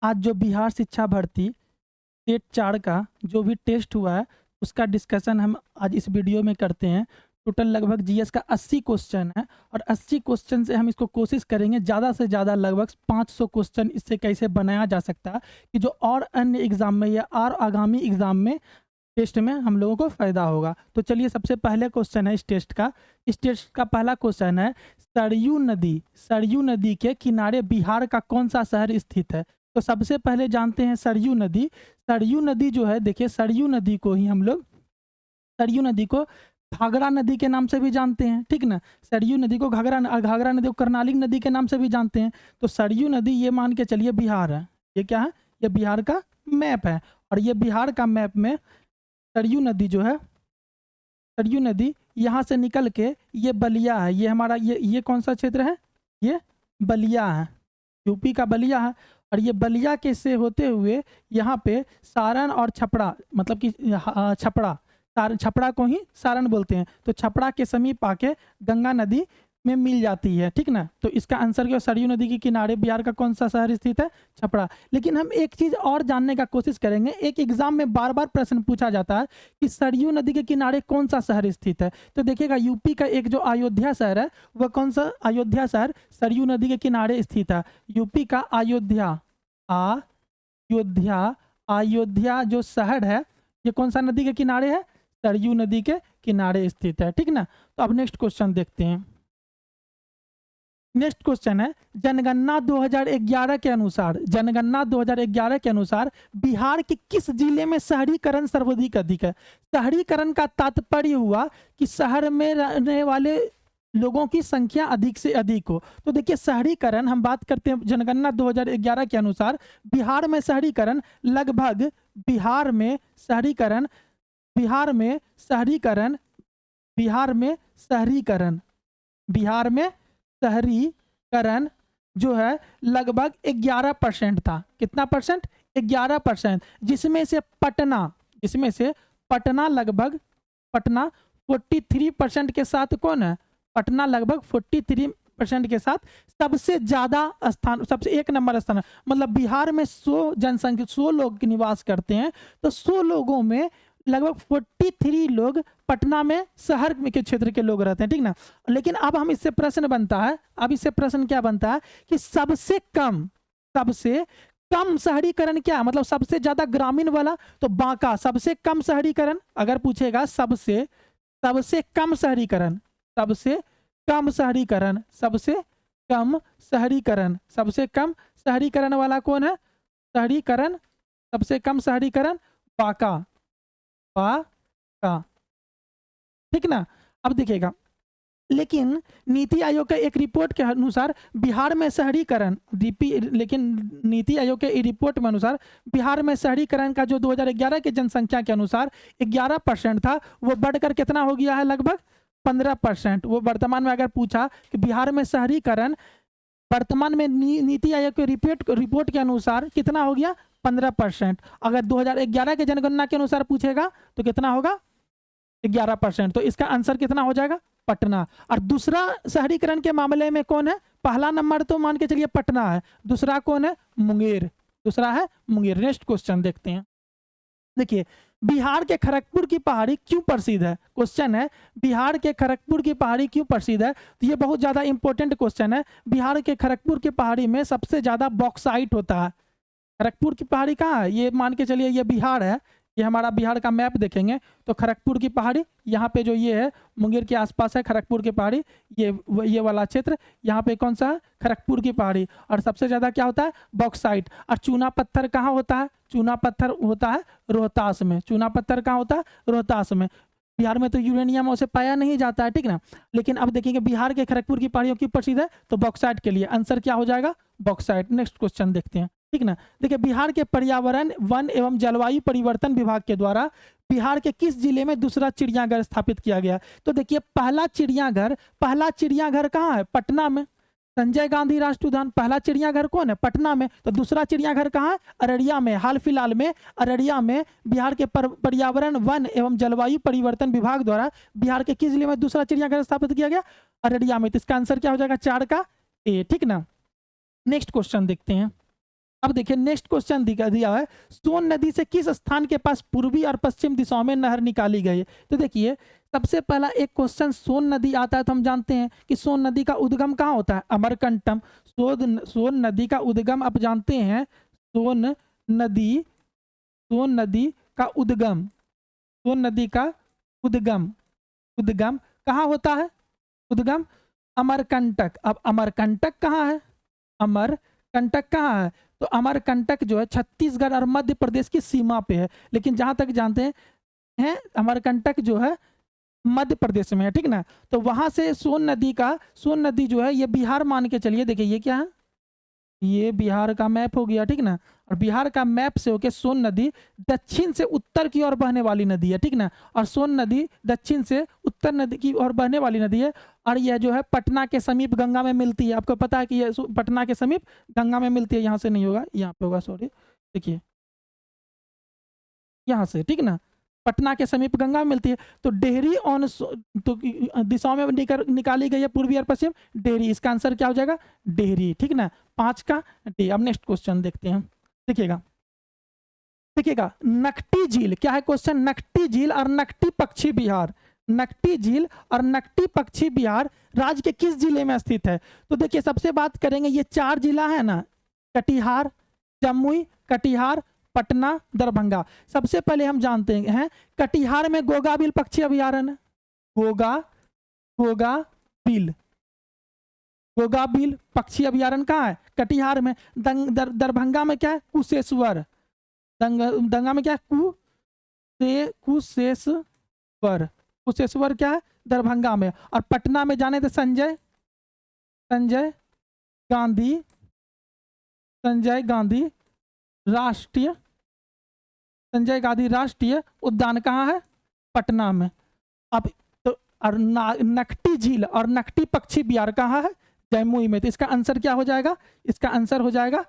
आज जो बिहार शिक्षा भर्ती टेट 4 का जो भी टेस्ट हुआ है उसका डिस्कशन हम आज इस वीडियो में करते हैं। टोटल लगभग जीएस का 80 क्वेश्चन है और 80 क्वेश्चन से हम इसको कोशिश करेंगे ज़्यादा से ज़्यादा लगभग 500 क्वेश्चन इससे कैसे बनाया जा सकता है कि जो और अन्य एग्जाम में या और आगामी एग्जाम में टेस्ट में हम लोगों को फायदा होगा। तो चलिए सबसे पहले क्वेश्चन है इस टेस्ट का पहला क्वेश्चन है, सरयू नदी के किनारे बिहार का कौन सा शहर स्थित है। तो सबसे पहले जानते हैं सरयू नदी जो है, देखिए सरयू नदी को ही हम लोग सरयू नदी को घाघरा नदी के नाम से भी जानते हैं, ठीक ना। सरयू नदी को घाघरा नदी को कर्नाली नदी के नाम से भी जानते हैं। तो सरयू नदी ये मान के चलिए बिहार है, ये क्या है, ये बिहार का मैप है। और ये बिहार का मैप में सरयू नदी जो है, सरयू नदी यहाँ से निकल के ये बलिया है, ये हमारा ये कौन सा क्षेत्र है, ये बलिया है, यूपी का बलिया है। और ये बलिया के से होते हुए यहाँ पे सारण और छपरा, मतलब कि छपरा को ही सारण बोलते हैं, तो छपरा के समीप आके गंगा नदी में मिल जाती है, ठीक ना। तो इसका आंसर क्या, सरयू नदी के किनारे बिहार का कौन सा शहर स्थित है, छपरा। लेकिन हम एक चीज और जानने का कोशिश करेंगे, एक एग्जाम में बार बार प्रश्न पूछा जाता है कि सरयू नदी के किनारे कौन सा शहर स्थित है। तो देखिएगा यूपी का एक जो अयोध्या शहर है, वह कौन सा, अयोध्या शहर सरयू नदी के किनारे स्थित है। यूपी का अयोध्या जो शहर है, ये कौन सा नदी के किनारे है, सरयू नदी के किनारे स्थित है, ठीक ना। तो अब नेक्स्ट क्वेश्चन देखते हैं। नेक्स्ट क्वेश्चन है, जनगणना 2011 के अनुसार बिहार के किस जिले में शहरीकरण सर्वाधिक अधिक है। शहरीकरण का तात्पर्य हुआ कि शहर में रहने वाले लोगों की संख्या अधिक से अधिक हो। तो देखिए शहरीकरण हम बात करते हैं, जनगणना 2011 के अनुसार बिहार में शहरीकरण लगभग बिहार में शहरीकरण जो है लगभग 11% था। कितना परसेंट, 11%, जिसमें से पटना लगभग 43% के साथ कौन है, पटना लगभग 43% के साथ सबसे ज्यादा स्थान, सबसे एक नंबर स्थान है। मतलब बिहार में 100 लोग निवास करते हैं, तो 100 लोगों में लगभग 43 लोग पटना में शहर के क्षेत्र के लोग रहते हैं, ठीक ना। लेकिन अब हम इससे प्रश्न बनता है, क्या बनता है कि सबसे कम शहरीकरण क्या, मतलब सबसे ज्यादा ग्रामीण वाला, तो बांका सबसे कम शहरीकरण। अगर पूछेगा सबसे कम शहरीकरण वाला कौन है, सबसे कम शहरीकरण बांका, ठीक ना। अब देखिएगा, लेकिन नीति आयोग के एक रिपोर्ट के अनुसार बिहार में शहरीकरण, लेकिन नीति आयोग के रिपोर्ट में अनुसार बिहार में शहरीकरण का जो 2011 की जनसंख्या के अनुसार 11% था, वो बढ़कर कितना हो गया है, लगभग 15%। वो वर्तमान में अगर पूछा कि बिहार में शहरीकरण वर्तमान में नीति आयोग के रिपोर्ट के अनुसार कितना हो गया, 15%। अगर 2011 के जनगणना के अनुसार पूछेगा तो कितना होगा, 11%। तो इसका आंसर कितना हो जाएगा, पटना। और दूसरा शहरीकरण के मामले में कौन है, पहला नंबर तो मान के चलिए पटना है, दूसरा कौन है, मुंगेर, नेक्स्ट क्वेश्चन देखते हैं। देखिए बिहार के खड़गपुर की पहाड़ी क्यों प्रसिद्ध है, क्वेश्चन है बिहार के खड़गपुर की पहाड़ी क्यों प्रसिद्ध है। तो ये बहुत ज्यादा इंपॉर्टेंट क्वेश्चन है। बिहार के खड़गपुर की पहाड़ी में सबसे ज्यादा बॉक्साइट होता है। खड़गपुर की पहाड़ी कहाँ है, ये मान के चलिए ये बिहार है, ये हमारा बिहार का मैप देखेंगे तो खड़गपुर की पहाड़ी यहाँ पे जो ये है मुंगेर के आसपास है खड़गपुर की पहाड़ी, ये वाला क्षेत्र, यहाँ पे कौन सा है, खड़गपुर की पहाड़ी। और सबसे ज्यादा क्या होता है, बॉक्साइट। और चूना पत्थर कहाँ होता है, चूना पत्थर होता है रोहतास में, रोहतास में। बिहार में तो यूरेनियम उसे पाया नहीं जाता है, ठीक ना। लेकिन अब देखेंगे बिहार के खड़गपुर की पहाड़ियों क्यों प्रसिद्ध है, तो बॉक्साइट के लिए। आंसर क्या हो जाएगा, बॉक्साइट। नेक्स्ट क्वेश्चन देखते हैं, ठीक ना। देखिए बिहार के पर्यावरण वन एवं जलवायु परिवर्तन विभाग के द्वारा बिहार के किस जिले में दूसरा चिड़ियाघर स्थापित किया गया। तो देखिए पहला चिड़ियाघर कहाँ है, पटना में, संजय गांधी राष्ट्रीय उद्यान। पहला चिड़ियाघर कौन है, पटना में। तो दूसरा चिड़ियाघर कहाँ है, अररिया में। हाल फिलहाल में अररिया में बिहार के पर्यावरण वन एवं जलवायु परिवर्तन विभाग द्वारा बिहार के किस जिले में दूसरा चिड़ियाघर स्थापित किया गया, अररिया में। तो इसका आंसर क्या हो जाएगा, 4 का ए, ठीक ना। नेक्स्ट क्वेश्चन देखते हैं। अब देखिए नेक्स्ट क्वेश्चन दिया है, सोन नदी से किस स्थान के पास पूर्वी और पश्चिम दिशाओं में नहर निकाली गई है। तो देखिए सबसे पहला एक क्वेश्चन सोन नदी आता है, तो हम जानते हैं कि सोन नदी का उद्गम कहाँ होता है, अमरकंटम। सोन नदी का उद्गम आप जानते हैं, सोन नदी सोन नदी का उद्गम सोन नदी का उद्गम उद्गम कहाँ होता है, उद्गम अमरकंटक। अब अमरकंटक कहाँ है, अमरकंटक कहाँ है, तो अमरकंटक जो है छत्तीसगढ़ और मध्य प्रदेश की सीमा पे है, लेकिन जहां तक जानते हैं अमरकंटक जो है मध्य प्रदेश में है, ठीक ना। तो वहां से सोन नदी जो है ये बिहार मान के चलिए, देखिए ये क्या है, ये बिहार का मैप हो गया, ठीक ना। और बिहार का मैप से होके सोन नदी दक्षिण से उत्तर की ओर बहने वाली नदी है, ठीक ना। और सोन नदी दक्षिण से उत्तर नदी की ओर बहने वाली नदी है, और यह जो है पटना के समीप गंगा में मिलती है। आपको पता है कि यह पटना के समीप गंगा में मिलती है, यहाँ से नहीं होगा, यहाँ पे होगा, सॉरी, देखिए यहाँ से, ठीक ना, पटना के समीप गंगा में मिलती है। तो डेहरी ऑन तो दिशाओं में निकाली गई है पूर्वी और पश्चिम, डेहरी, इसका आंसर क्या हो जाएगा, डेहरी, ठीक ना, 5 का डी। अब नेक्स्ट क्वेश्चन देखते हैं, देखिएगा देखिएगा नकटी झील क्या है क्वेश्चन, नकटी झील और नकटी पक्षी विहार, नकटी झील और नकटी पक्षी विहार राज्य के किस जिले में स्थित है। तो देखिए सबसे बात करेंगे, ये 4 जिला है ना, कटिहार, जमुई, कटिहार, पटना, दरभंगा। सबसे पहले हम जानते हैं कटिहार में गोगाबिल पक्षी अभयारण्य, गोगा गोगाबिल गोगाबिल पक्षी अभयारण्य कहाँ है, कटिहार में। दरभंगा में क्या है, कुशेश्वर, दंगा में क्या है, कुशेश्वर, कुशेश्वर क्या है, दरभंगा में। और पटना में जाने थे संजय गांधी राष्ट्रीय संजय गांधी राष्ट्रीय उद्यान कहाँ है, पटना में। अब तो और नकटी झील और नकटी पक्षी विहार कहाँ है, जमुई में। तो इसका आंसर क्या हो जाएगा, इसका आंसर हो जाएगा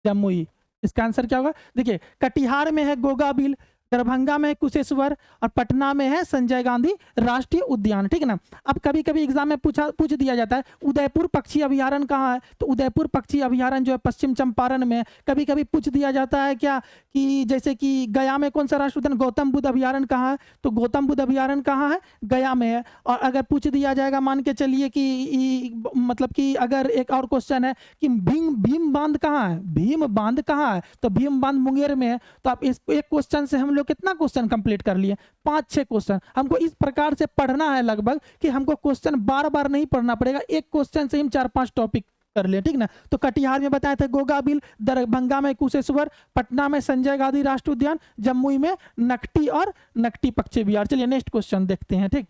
जमुई। इसका आंसर क्या होगा, देखिए कटिहार में है गोगाबिल, दरभंगा में है कुशेश्वर, और पटना में है संजय गांधी राष्ट्रीय उद्यान, ठीक है ना। अब कभी कभी एग्जाम में पूछ दिया जाता है उदयपुर पक्षी अभयारण्य कहाँ है, तो उदयपुर पक्षी अभयारण्य जो है पश्चिम चंपारण में। कभी कभी पूछ दिया जाता है क्या कि जैसे कि गया में कौन सा राष्ट्रीय उद्यान, गौतम बुद्ध अभयारण्य कहाँ है, तो गौतम बुद्ध अभयारण्य कहाँ है, गया में है। और अगर पूछ दिया जाएगा, मान के चलिए कि मतलब कि अगर एक और क्वेश्चन है कि भीम बांध कहाँ है, भीम बांध कहाँ है, तो भीम बांध मुंगेर में है। तो आप इस एक क्वेश्चन से हम लोग कितना क्वेश्चन कंप्लीट कर लिए, 5-6 क्वेश्चन। हमको इस प्रकार से पढ़ना है लगभग कि हमको क्वेश्चन बार बार नहीं पढ़ना पड़ेगा, एक क्वेश्चन से हम 4-5 टॉपिक कर ले, ठीक ना। तो कटिहार में बताए थे गोगाबिल, दरभंगा में कुशेश्वर, पटना में संजय गांधी राष्ट्रीय उद्यान, जमुई में नकटी और नकटी पक्षी विहार। चलिए नेक्स्ट क्वेश्चन देखते हैं, ठीक।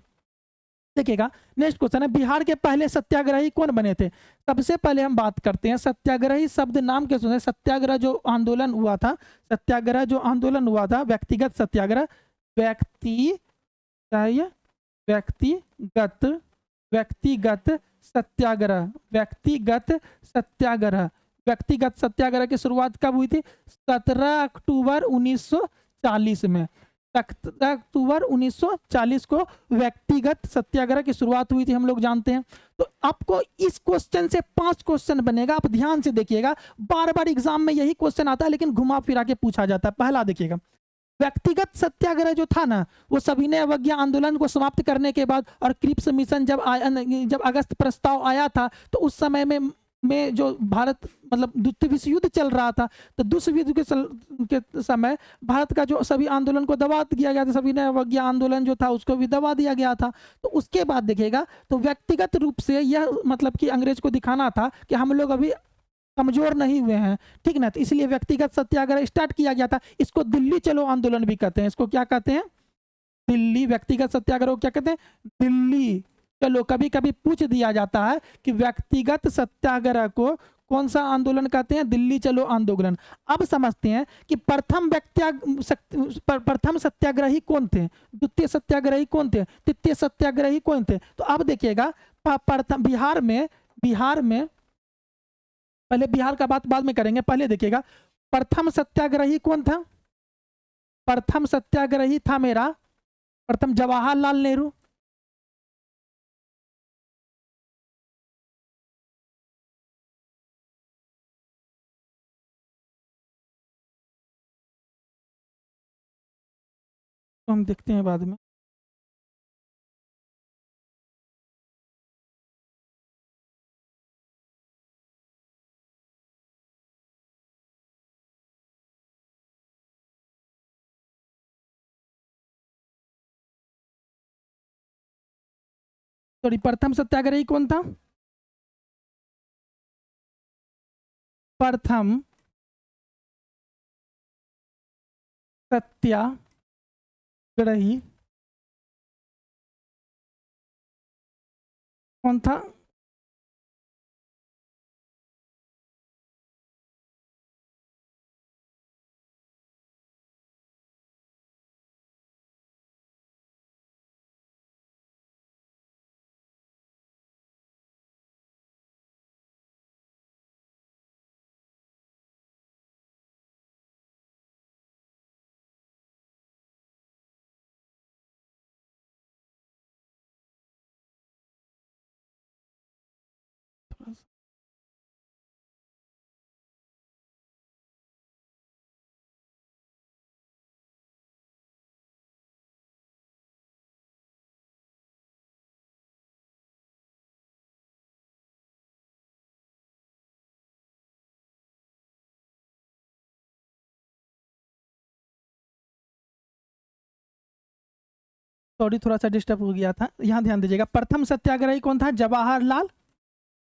देखिएगा नेक्स्ट क्वेश्चन है, बिहार के पहले सत्याग्रही कौन बने थे। सबसे पहले हम बात करते हैं सत्याग्रही शब्द नाम के सुने, सत्याग्रह जो आंदोलन हुआ था, सत्याग्रह जो आंदोलन हुआ था, व्यक्तिगत सत्याग्रह, व्यक्तिगत व्यक्तिगत सत्याग्रह, व्यक्तिगत सत्याग्रह की शुरुआत कब हुई थी, 17 अक्टूबर 1940 में। 17 अक्टूबर 1940 को व्यक्तिगत सत्याग्रह की शुरुआत हुई थी, हम लोग जानते हैं। तो आपको इस क्वेश्चन से 5 क्वेश्चन बनेगा, आप ध्यान से देखिएगा, बार बार एग्जाम में यही क्वेश्चन आता है लेकिन घुमा फिरा के पूछा जाता है। पहला देखिएगा, व्यक्तिगत सत्याग्रह जो था ना, वो सविनय अवज्ञा आंदोलन को समाप्त करने के बाद और क्रिप्स मिशन जब अगस्त प्रस्ताव आया था, तो उस समय में जो भारत मतलब द्वितीय विश्व युद्ध चल रहा था, तो द्वितीय युद्ध के समय भारत का जो सभी आंदोलन को दबा दिया गया था, सविनय अवज्ञा आंदोलन जो था उसको भी दबा दिया गया था। तो उसके बाद देखिएगा, तो व्यक्तिगत रूप से यह मतलब कि अंग्रेज को दिखाना था कि हम लोग अभी कमजोर नहीं हुए हैं, ठीक ना। तो इसलिए व्यक्तिगत सत्याग्रह स्टार्ट किया गया था। इसको दिल्ली चलो आंदोलन भी कहते हैं, इसको क्या कहते हैं, दिल्ली व्यक्तिगत सत्याग्रह को क्या कहते हैं, दिल्ली चलो। कभी कभी पूछ दिया जाता है कि व्यक्तिगत सत्याग्रह को कौन सा आंदोलन कहते हैं, दिल्ली चलो आंदोलन। अब समझते हैं कि प्रथम सत्याग्रही कौन थे, द्वितीय सत्याग्रही कौन थे, तृतीय सत्याग्रही कौन थे। तो अब देखिएगा बिहार में पहले बिहार का बात बाद में करेंगे, पहले देखिएगा प्रथम सत्याग्रही कौन था, प्रथम सत्याग्रही था मेरा प्रथम जवाहरलाल नेहरू, तो हम देखते हैं बाद में। सॉरी, प्रथम सत्याग्रही कौन था? प्रथम सत्याग्रही कौन था? सॉरी, थोड़ा सा डिस्टर्ब हो गया था। यहाँ ध्यान दीजिएगा, प्रथम सत्याग्रही कौन था? जवाहरलाल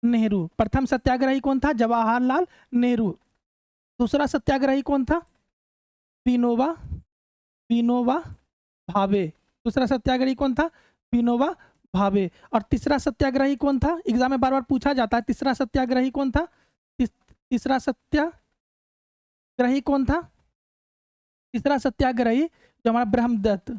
नेहरू। प्रथम सत्याग्रही कौन था? जवाहरलाल नेहरू। दूसरा सत्याग्रही कौन था? विनोबा विनोबा भावे। दूसरा सत्याग्रही कौन था? विनोबा भावे। और तीसरा सत्याग्रही कौन था? एग्जाम में बार बार पूछा जाता है, तीसरा सत्याग्रही कौन था? तीसरा सत्याग्रही कौन था? तीसरा सत्याग्रही जो हमारा ब्रह्मदत्त।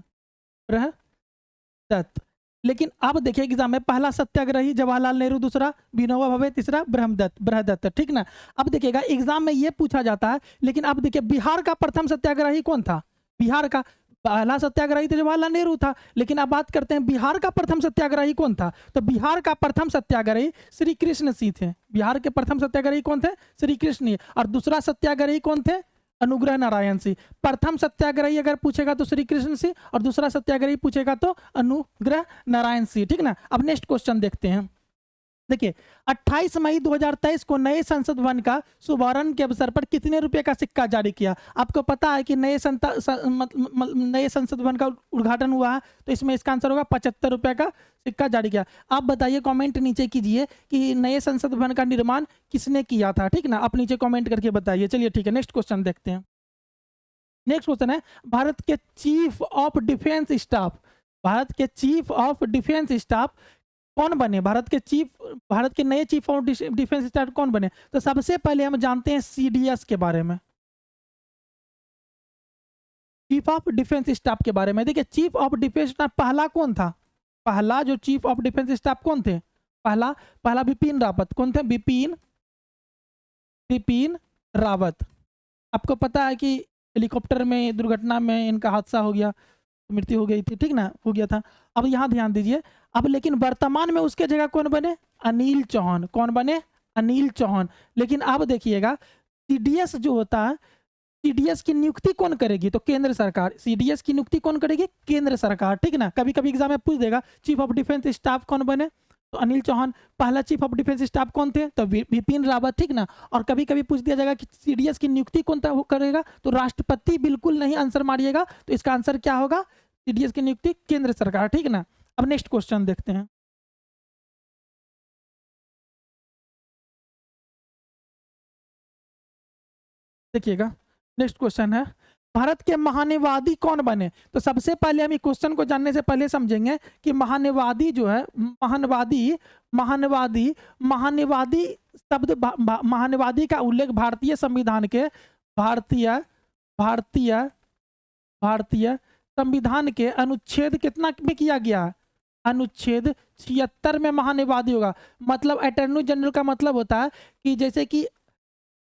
लेकिन अब देखिए एग्जाम में, पहला सत्याग्रही जवाहरलाल नेहरू, दूसरा विनोबा भावे, तीसरा ब्रह्मदत्त, ठीक ना। अब देखिएगा एग्जाम में ये पूछा जाता है, लेकिन अब देखिए बिहार का प्रथम सत्याग्रही कौन था? बिहार का पहला सत्याग्रही तो जवाहरलाल नेहरू था, लेकिन अब बात करते हैं बिहार का प्रथम सत्याग्रही कौन था। तो बिहार का प्रथम सत्याग्रही श्री कृष्ण सिंह थे। बिहार के प्रथम सत्याग्रही कौन थे? श्री कृष्ण। और दूसरा सत्याग्रही कौन थे? अनुग्रह नारायण सिंह। प्रथम सत्याग्रही अगर पूछेगा तो श्री कृष्ण सिंह, और दूसरा सत्याग्रही पूछेगा तो अनुग्रह नारायण सिंह, ठीक ना। अब नेक्स्ट क्वेश्चन देखते हैं। देखिए 28 मई 2023 को नए संसद भवन का शुभारंभ के अवसर पर कितने रुपए का सिक्का जारी किया? आपको पता है कि नए संसद भवन का उद्घाटन हुआ है, तो इसमें इसका आंसर होगा 75 रुपए का सिक्का जारी किया। आप बताइए, कमेंट नीचे कीजिए कि नए संसद भवन का निर्माण किसने किया था, ठीक ना। आप नीचे कमेंट करके बताइए। चलिए ठीक है, नेक्स्ट क्वेश्चन देखते हैं। नेक्स्ट क्वेश्चन है, भारत के chief of defence staff, Bharat के चीफ ऑफ डिफेंस स्टाफ कौन बने? भारत के नए चीफ ऑफ डिफेंस स्टाफ कौन बने? तो सबसे पहले हम जानते हैं सीडीएस के बारे में, चीफ ऑफ डिफेंस स्टाफ के बारे में। देखिए चीफ ऑफ डिफेंस स्टाफ पहला कौन था? पहला जो चीफ ऑफ डिफेंस स्टाफ कौन थे? पहला बिपिन रावत। कौन थे? बिपिन रावत। आपको पता है कि हेलीकॉप्टर में दुर्घटना में इनका हादसा हो गया, मृत्यु हो गई थी, ठीक ना, हो गया था। अब यहाँ ध्यान दीजिए, अब लेकिन वर्तमान में उसके जगह कौन बने? अनिल चौहान। कौन बने? अनिल चौहान। लेकिन अब देखिएगा सीडीएस जो होता है, सीडीएस की नियुक्ति कौन करेगी? तो केंद्र सरकार। सीडीएस की नियुक्ति कौन करेगी? केंद्र सरकार, ठीक ना। कभी कभी एग्जाम में पूछ देगा चीफ ऑफ डिफेंस स्टाफ कौन बने, तो अनिल चौहान। पहला चीफ ऑफ डिफेंस स्टाफ कौन थे? तो बिपिन रावत, ठीक ना। और कभी कभी पूछ दिया जाएगा कि सीडीएस की नियुक्ति कौन करेगा, तो राष्ट्रपति। बिल्कुल नहीं आंसर मारिएगा, तो इसका आंसर क्या होगा? सीडीएस की नियुक्ति केंद्र सरकार, ठीक ना। अब नेक्स्ट क्वेश्चन देखते हैं। देखिएगा नेक्स्ट क्वेश्चन है, भारत के महान्यवादी कौन बने? तो सबसे पहले हम ये क्वेश्चन को जानने से पहले समझेंगे कि महान्यवादी जो है, महान्यवादी शब्द, महान्यवादी का उल्लेख भारतीय संविधान के, भारतीय भारतीय भारतीय संविधान के अनुच्छेद कितना में किया गया? अनुच्छेद 76 में महान्यवादी होगा। मतलब अटॉर्नी जनरल का मतलब होता है कि जैसे कि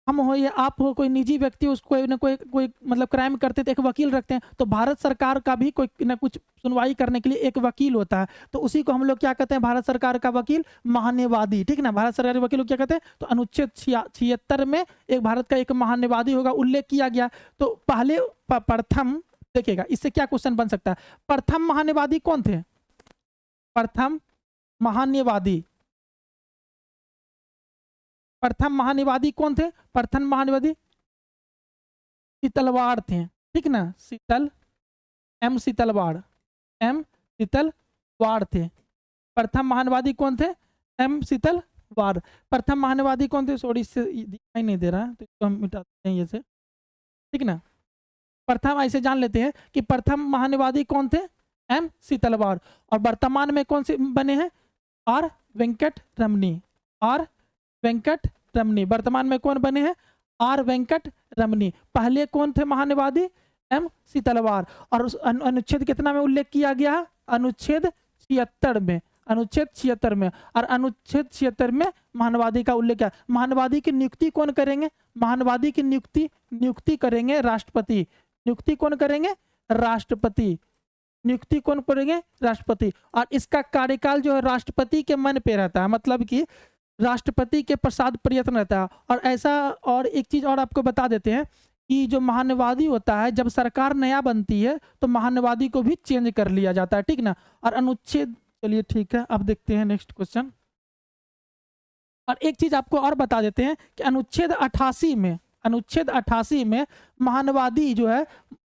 हम हो या आप हो, कोई निजी व्यक्ति, उसको ना कोई मतलब क्राइम करते तो एक वकील रखते हैं, तो भारत सरकार का भी कोई ना कुछ सुनवाई करने के लिए एक वकील होता है, तो उसी को हम लोग क्या कहते हैं? भारत सरकार का वकील, महान्यवादी, ठीक ना। भारत सरकार के वकील को क्या कहते हैं? तो अनुच्छेद 76 में एक भारत का एक महान्यवादी होगा उल्लेख किया गया। तो पहले प्रथम देखिएगा इससे क्या क्वेश्चन बन सकता है। प्रथम महान्यवादी कौन थे? प्रथम महान्यवादी, प्रथम महान्यवादी कौन थे? प्रथम महान्यवादी शीतलवाड़ थे, ठीक ना, शीतल एम शीतलवाड़, एम शीतलवाड़ थे। प्रथम महान्यवादी कौन थे? एम शीतलवाड़। प्रथम महान्यवादी कौन थे? सॉरी इससे दिखाई नहीं दे रहा है तो इसको हम मिटाते हैं ये से, ठीक ना। प्रथम ऐसे जान लेते हैं कि प्रथम महान्यवादी कौन थे? एम शीतलवाड़। और वर्तमान में कौन से बने हैं? R Venkata Ramani, R Venkata Ramani. वर्तमान में कौन बने हैं? आर वेंकट रमनी। पहले कौन थे महान्यवादी? एम शीतलवाड़। और उस अनुच्छेद कितना में उल्लेख किया गया है? अनुच्छेद 76 में, अनुच्छेद 76 में। और अनुच्छेद 76 में महान्यवादी का उल्लेख है। महान्यवादी की नियुक्ति कौन करेंगे? महान्यवादी की नियुक्ति करेंगे राष्ट्रपति। नियुक्ति कौन करेंगे? राष्ट्रपति। नियुक्ति कौन करेंगे? राष्ट्रपति। और इसका कार्यकाल जो है राष्ट्रपति के मन पे रहता है, मतलब कि राष्ट्रपति के प्रसाद प्रयत्न रहता है। और ऐसा, और एक चीज और आपको बता देते हैं कि जो महान्यवादी होता है, जब सरकार नया बनती है तो महान्यवादी को भी चेंज कर लिया जाता है, ठीक ना। और अनुच्छेद, चलिए ठीक है, अब देखते हैं नेक्स्ट क्वेश्चन। और एक चीज आपको और बता देते हैं कि अनुच्छेद 88 में, अनुच्छेद 88 में महान्यवादी जो है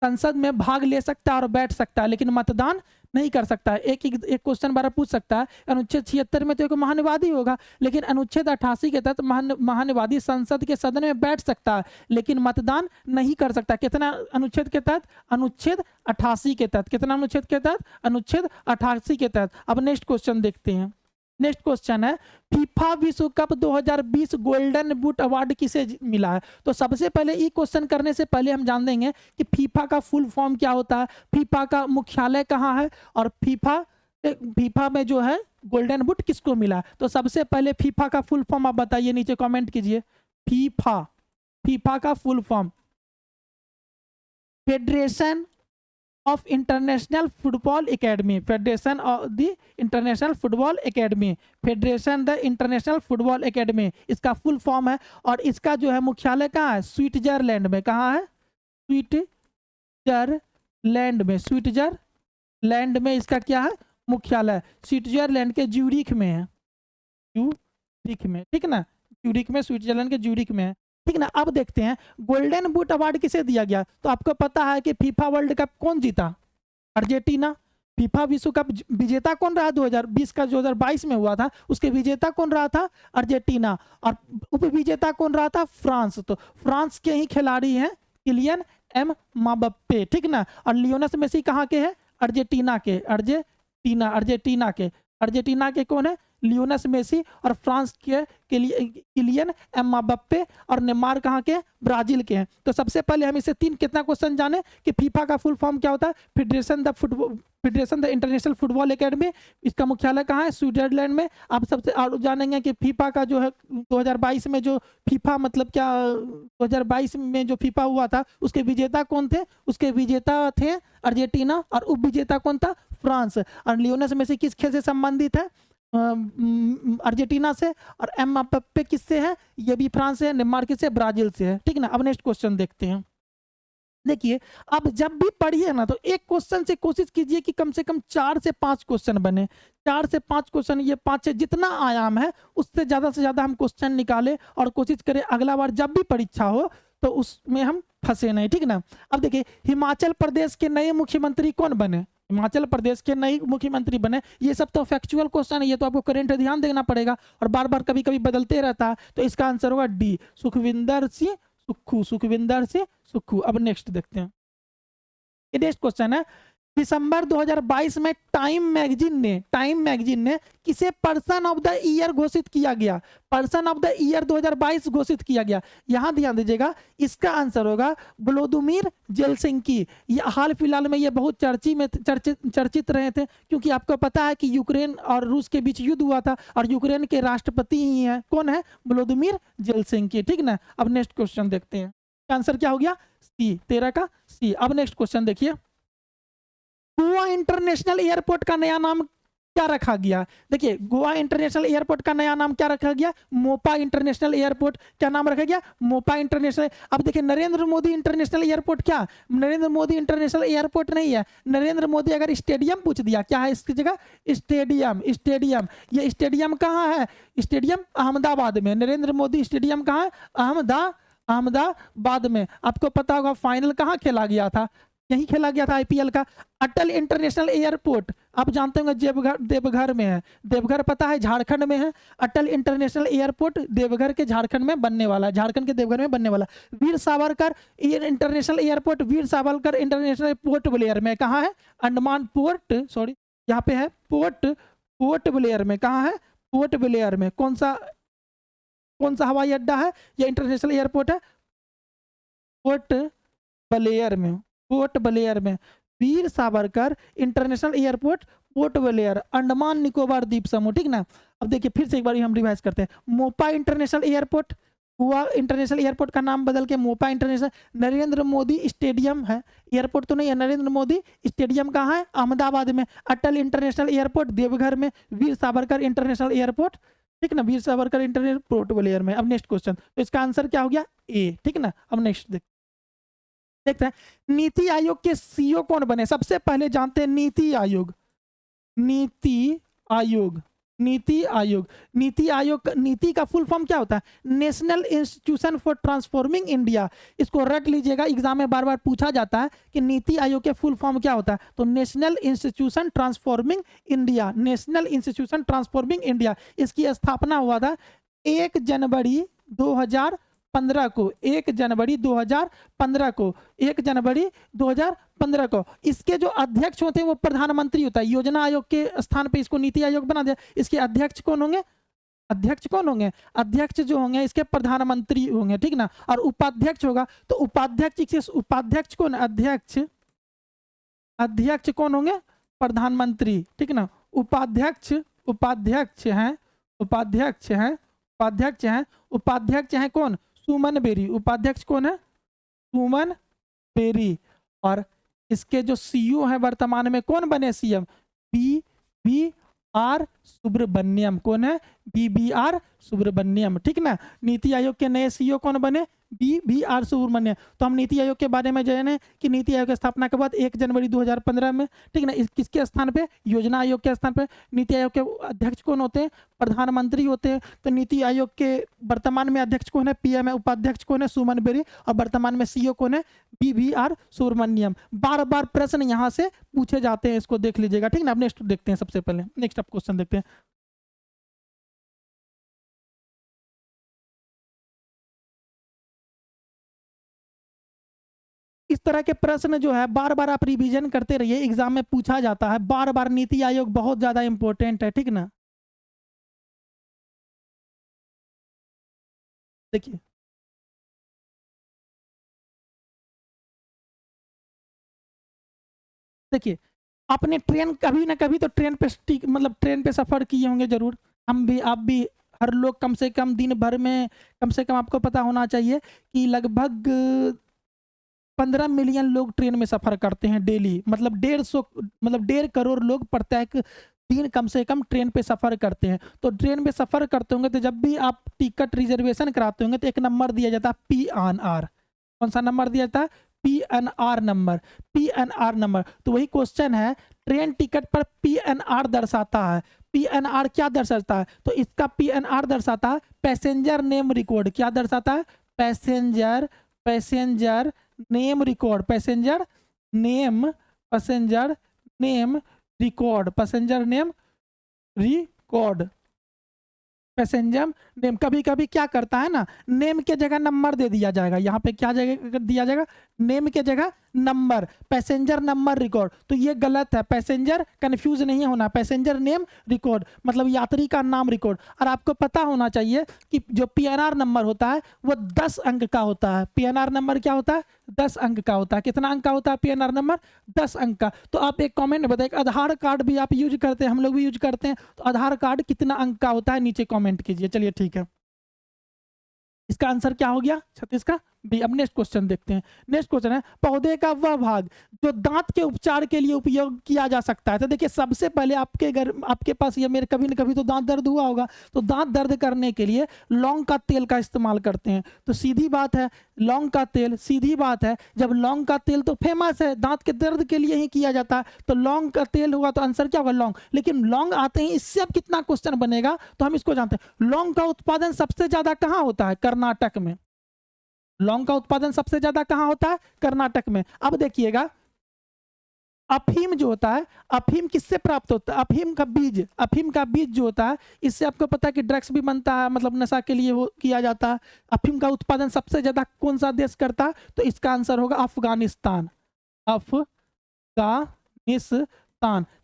संसद में भाग ले सकता है और बैठ सकता है, लेकिन मतदान नहीं कर सकता है। एक क्वेश्चन बार पूछ सकता है, अनुच्छेद 76 में तो एक महान्यवादी होगा, लेकिन अनुच्छेद 88 के तहत महान्यवादी संसद के सदन में बैठ सकता है लेकिन मतदान नहीं कर सकता। कितना अनुच्छेद के तहत? अनुच्छेद 88 के तहत। कितना अनुच्छेद के तहत? अनुच्छेद 88 के तहत। अब नेक्स्ट क्वेश्चन देखते हैं। नेक्स्ट क्वेश्चन है, फीफा विश्व कप 2020 गोल्डन बूट अवार्ड किसे मिला है? तो सबसे पहले ये क्वेश्चन करने से पहले हम जान देंगे कि फीफा का फुल फॉर्म क्या होता है, फीफा का मुख्यालय कहाँ है, और फीफा में जो है गोल्डन बूट किसको मिला है। तो सबसे पहले फीफा का फुल फॉर्म आप बताइए, नीचे कमेंट कीजिए। फीफा, फीफा का full form federation of international football academy, federation of the international football academy, federation the international football academy इसका फुल फॉर्म है। और इसका जो है मुख्यालय कहाँ है? स्विट्जरलैंड में। कहाँ है? स्विट्जरलैंड में, स्विट्जरलैंड में इसका क्या है? मुख्यालय। स्विट्जरलैंड के ज्यूरिख में है, ज्यूरिख में, ठीक ना, ज्यूरिख में, स्विट्जरलैंड के ज्यूरिख में है, ठीक ना। अब देखते हैं गोल्डन बूट अवार्ड किसे दिया गया। तो आपको पता है कि फीफा वर्ल्ड कप कौन जीता? अर्जेंटीना। फीफा विश्व कप विजेता कौन रहा? 2020 का 2022 में हुआ था, उसके विजेता कौन रहा था? अर्जेंटीना। और उप विजेता कौन रहा था? फ्रांस। तो फ्रांस के ही खिलाड़ी हैं किलियन एम्बाप्पे, ठीक ना। और लियोनेल मेसी कहाँ के हैं? अर्जेंटीना के, अर्जेंटीना के कौन है? Lionel Messi. और फ्रांस के किलियन एम्बाप्पे। और नेमार कहाँ के? ब्राजील के हैं। तो सबसे पहले हम इसे कितना क्वेश्चन जाने कि फीफा का फुल फॉर्म क्या होता है? Federation the international football academy. इसका मुख्यालय कहाँ है? स्विट्जरलैंड में। आप सबसे और जानेंगे कि फीफा का जो है 2022 में जो फीफा, मतलब क्या 2022 में जो फीफा हुआ था उसके विजेता कौन थे? उसके विजेता थे अर्जेंटीना। और उप विजेता कौन था? फ्रांस। और लियोनेल मेसी किस खेल से संबंधित है? अर्जेंटीना से। और एम्बाप्पे किससे है? ये भी फ्रांस से है। नेमार किससे? ब्राजील से है, ठीक ना। अब नेक्स्ट क्वेश्चन देखते हैं। देखिए, अब जब भी पढ़िए ना तो एक क्वेश्चन से कोशिश कीजिए कि कम से कम 4 से 5 क्वेश्चन बने। 4 से 5 क्वेश्चन, ये 5 से जितना आयाम है उससे ज़्यादा हम क्वेश्चन निकालें और कोशिश करें अगला बार जब भी परीक्षा हो तो उसमें हम फंसे नहीं, ठीक ना। अब देखिए, हिमाचल प्रदेश के नए मुख्यमंत्री कौन बने? हिमाचल प्रदेश के नए मुख्यमंत्री बने। ये सब तो फैक्चुअल क्वेश्चन है, ये तो आपको करंट ध्यान देना पड़ेगा और बार बार कभी कभी बदलते रहता है। तो इसका आंसर होगा डी, सुखविंदर सिंह सुक्खू, सुखविंदर सिंह सुक्खू। अब नेक्स्ट देखते हैं। नेक्स्ट क्वेश्चन है, दिसंबर 2022 में टाइम मैगजीन ने किसे पर्सन ऑफ द ईयर घोषित किया गया? पर्सन ऑफ द ईयर 2022 घोषित किया गया। यहां ध्यान दीजिएगा, इसका आंसर होगा व्लादिमीर जेलेंस्की। ये हाल फिलहाल में ये बहुत चर्चित रहे थे, क्योंकि आपको पता है कि यूक्रेन और रूस के बीच युद्ध हुआ था और यूक्रेन के राष्ट्रपति ही है, कौन है? व्लादिमीर जेलेंस्की, ठीक ना। अब नेक्स्ट क्वेश्चन देखते हैं। आंसर क्या हो गया? सी, 13 का सी। अब नेक्स्ट क्वेश्चन देखिए, गोवा इंटरनेशनल एयरपोर्ट का नया नाम क्या रखा गया? देखिए, गोवा इंटरनेशनल एयरपोर्ट का नया नाम क्या रखा गया? Mopa international airport. क्या नाम रखा गया? मोपा इंटरनेशनल। अब देखिए, नरेंद्र मोदी इंटरनेशनल एयरपोर्ट, क्या नरेंद्र मोदी इंटरनेशनल एयरपोर्ट नहीं है। नरेंद्र मोदी अगर स्टेडियम पूछ दिया, क्या है इसकी जगह? स्टेडियम। स्टेडियम, ये स्टेडियम कहाँ है? स्टेडियम अहमदाबाद में। नरेंद्र मोदी स्टेडियम कहाँ है? अहमदाबाद में। आपको पता होगा फाइनल कहाँ खेला गया था? यही खेला गया था आईपीएल का। अटल इंटरनेशनल एयरपोर्ट आप जानते होंगे देवघर में है। देवघर पता है झारखंड में है। अटल इंटरनेशनल एयरपोर्ट देवघर के झारखंड में बनने वाला है, झारखंड के देवघर में बनने वाला। वीर सावरकर इंटरनेशनल एयरपोर्ट, वीर सावरकर इंटरनेशनल पोर्ट ब्लेयर में। कहाँ है? अंडमान पोर्ट, सॉरी यहाँ पे है पोर्ट ब्लेयर में। कहाँ है? पोर्ट ब्लेयर में। कौन सा हवाई अड्डा है? यह इंटरनेशनल एयरपोर्ट है पोर्ट ब्लेयर में। पोर्ट ब्लेयर में वीर सावरकर इंटरनेशनल एयरपोर्ट, पोर्ट ब्लेयर, अंडमान निकोबार द्वीप समूह। ठीक ना। अब देखिए फिर से एक बार हम रिवाइज करते हैं। Mopa international airport, Goa international airport का नाम बदल के मोपा इंटरनेशनल। नरेंद्र मोदी स्टेडियम है, एयरपोर्ट तो नहीं है। नरेंद्र मोदी स्टेडियम कहाँ है? अहमदाबाद में। अटल इंटरनेशनल एयरपोर्ट देवघर में। वीर सावरकर इंटरनेशनल एयरपोर्ट, ठीक ना, वीर सावरकर इंटरनेशनल पोर्ट ब्लेयर में। अब नेक्स्ट क्वेश्चन, तो इसका आंसर क्या हो गया? ए। ठीक ना। अब नेक्स्ट देखते हैं नीति आयोग के सीईओ कौन बने। सबसे पहले जानते हैं नीति आयोग। नीति आयोग, नीति आयोग, नीति आयोग, नीति का फुल फॉर्म क्या होता है? National institution for transforming India. इसको रट लीजिएगा, एग्जाम में बार बार पूछा जाता है कि नीति आयोग के फुल फॉर्म क्या होता है। तो national institution transforming India, national institution transforming India. इसकी स्थापना हुआ था 1 जनवरी 2015 को। 1 जनवरी 2015 को, 1 जनवरी 2015 को। इसके जो अध्यक्ष होते हैं वो प्रधानमंत्री होता है। योजना आयोग के स्थान पे इसको नीति आयोग बना दिया। इसके अध्यक्ष कौन होंगे? अध्यक्ष कौन होंगे? अध्यक्ष जो होंगे इसके प्रधानमंत्री होंगे, ठीक ना। और उपाध्यक्ष होगा तो उपाध्यक्ष कौन? अध्यक्ष कौन होंगे? प्रधानमंत्री, ठीक ना। उपाध्यक्ष हैं उपाध्यक्ष हैं कौन? सुमन बेरी। उपाध्यक्ष कौन है? सुमन बेरी। और इसके जो सीईओ हैं वर्तमान में कौन बने सीएम? B R Subramaniam. कौन है? बी आर सुब्रमण्यम, ठीक ना। नीति आयोग के नए सीईओ कौन बने? B R Subrahmanyam. तो हम नीति आयोग के बारे में जाने कि नीति आयोग की स्थापना के बाद 1 जनवरी 2015 में, ठीक ना। किसके स्थान पे? योजना आयोग के स्थान पे। नीति आयोग के अध्यक्ष कौन होते हैं? प्रधानमंत्री होते हैं। तो नीति आयोग के वर्तमान में अध्यक्ष कौन है? पीएम है। उपाध्यक्ष कौन है? सुमन बेरी। और वर्तमान में सीईओ कौन है? B R Subrahmanyam. बार बार प्रश्न यहाँ से पूछे जाते हैं, इसको देख लीजिएगा, ठीक ना। अब नेक्स्ट देखते हैं, सबसे पहले नेक्स्ट आप क्वेश्चन देखते हैं। इस तरह के प्रश्न जो है बार बार आप रिवीजन करते रहिए, एग्जाम में पूछा जाता है बार बार। नीति आयोग बहुत ज्यादा इंपॉर्टेंट है, ठीक ना। देखिए देखिए आपने ट्रेन कभी ना कभी तो ट्रेन पे मतलब ट्रेन पे सफर किए होंगे जरूर। हम भी, आप भी, हर लोग कम से कम दिन भर में, कम से कम आपको पता होना चाहिए कि लगभग 15 मिलियन लोग ट्रेन में सफर करते हैं डेली। मतलब 1.5 करोड़ लोग प्रत्येक दिन कम से कम ट्रेन पे सफर करते हैं। तो ट्रेन में सफर करते होंगे तो जब भी आप टिकट रिजर्वेशन कराते होंगे तो एक नंबर दिया जाता है PNR। कौन सा नंबर दिया जाता है? PNR number. PNR number. तो वही क्वेश्चन है, ट्रेन टिकट पर PNR दर्शाता है। PNR क्या दर्शाता है? तो इसका PNR दर्शाता है पैसेंजर नेम रिकॉर्ड। क्या दर्शाता है? Passenger name record. Passenger name record. Passenger name record. Passenger name. कभी कभी क्या करता है ना, नेम के जगह नंबर दे दिया जाएगा। यहाँ पे क्या जगह दिया जाएगा? नेम के जगह नंबर। Passenger number record. तो ये गलत है। पैसेंजर, कंफ्यूज नहीं होना, पैसेंजर नेम रिकॉर्ड मतलब यात्री का नाम रिकॉर्ड। और आपको पता होना चाहिए कि जो PNR नंबर होता है वो 10 अंक का होता है। PNR नंबर क्या होता है? 10 अंक का होता है। कितना अंक का होता है PNR नंबर? 10 अंक का। तो आप एक कमेंट बताइए, आधार कार्ड भी आप यूज करते हैं, हम लोग भी यूज करते हैं, तो आधार कार्ड कितना अंक का होता है? नीचे कमेंट कीजिए। चलिए ठीक है, इसका आंसर क्या हो गया 36 का? बी। अब नेक्स्ट क्वेश्चन देखते हैं। नेक्स्ट क्वेश्चन है पौधे का वह भाग जो दांत के उपचार के लिए उपयोग किया जा सकता है। तो देखिए सबसे पहले आपके घर आपके पास ये मेरे कभी न कभी तो दांत दर्द हुआ होगा, तो दांत दर्द करने के लिए लौंग का तेल का इस्तेमाल करते हैं। तो सीधी बात है लौंग का तेल, सीधी बात है जब लौंग का तेल तो फेमस है दांत के दर्द के लिए ही किया जाता है, तो लौंग का तेल हुआ तो आंसर क्या होगा लौंग। लेकिन लौंग आते ही इससे अब कितना क्वेश्चन बनेगा तो हम इसको जानते हैं। लौंग का उत्पादन सबसे ज्यादा कहां होता है? कर्नाटक में। लौंग का उत्पादन सबसे ज्यादा कहां होता है? कर्नाटक में। अब देखिएगा अफीम जो होता है, अफीम किससे प्राप्त होता है? अफीम का बीज जो होता है इससे आपको पता है कि ड्रग्स भी बनता है, मतलब नशा के लिए वो किया जाता है। अफीम का उत्पादन सबसे ज्यादा कौन सा देश करता है? तो इसका आंसर होगा अफगानिस्तान। अफगानिस्तान।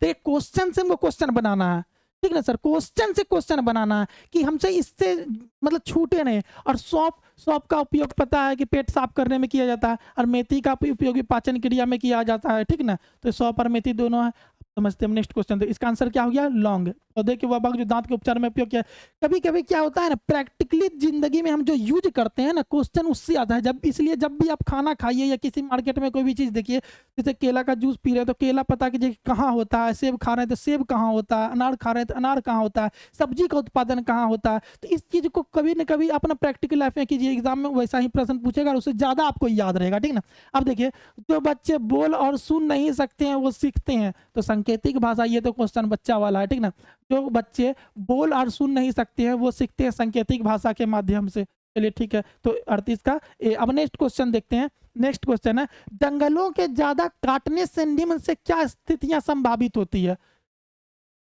देखिए क्वेश्चन से हमको क्वेश्चन बनाना है, ठीक ना सर, क्वेश्चन से क्वेश्चन बनाना है कि हमसे इससे मतलब छूटे नहीं। और सौंफ का उपयोग पता है कि पेट साफ करने में किया जाता है, और मेथी का उपयोग भी पाचन क्रिया में किया जाता है, ठीक ना। तो सौंफ और मेथी दोनों है। समझते हैं नेक्स्ट क्वेश्चन। तो इसका आंसर क्या हो गया? लौंग। पौधे के वह भाग जो दांत के उपचार में उपयोग किया। कभी कभी क्या होता है ना, प्रैक्टिकली जिंदगी में हम जो यूज करते हैं ना क्वेश्चन उससे आता है। जब इसलिए जब भी आप खाना खाइए या किसी मार्केट में कोई भी चीज देखिए, जैसे केला का जूस पी रहे हैं तो केला पता कीजिए कहाँ होता है, सेब खा रहे हैं तो सेब कहाँ होता है, अनार खा रहे हैं तो अनार कहाँ होता है, सब्जी का उत्पादन कहाँ होता है। तो इस चीज को कभी ना कभी अपना प्रैक्टिकल लाइफ में कीजिए, एग्जाम में वैसा ही प्रश्न पूछेगा और उससे ज्यादा आपको याद रहेगा, ठीक ना। अब देखिए जो बच्चे बोल और सुन नहीं सकते हैं वो सीखते हैं, तो सांकेतिक भाषा, ये तो क्वेश्चन बच्चा वाला है, ठीक ना। जो बच्चे बोल और सुन नहीं सकते हैं वो सीखते हैं सांकेतिक भाषा के माध्यम से। चलिए ठीक है, तो 38 का ए। अब नेक्स्ट क्वेश्चन देखते हैं। नेक्स्ट क्वेश्चन है जंगलों के ज्यादा काटने से निम्न से क्या स्थितियां संभावित होती है?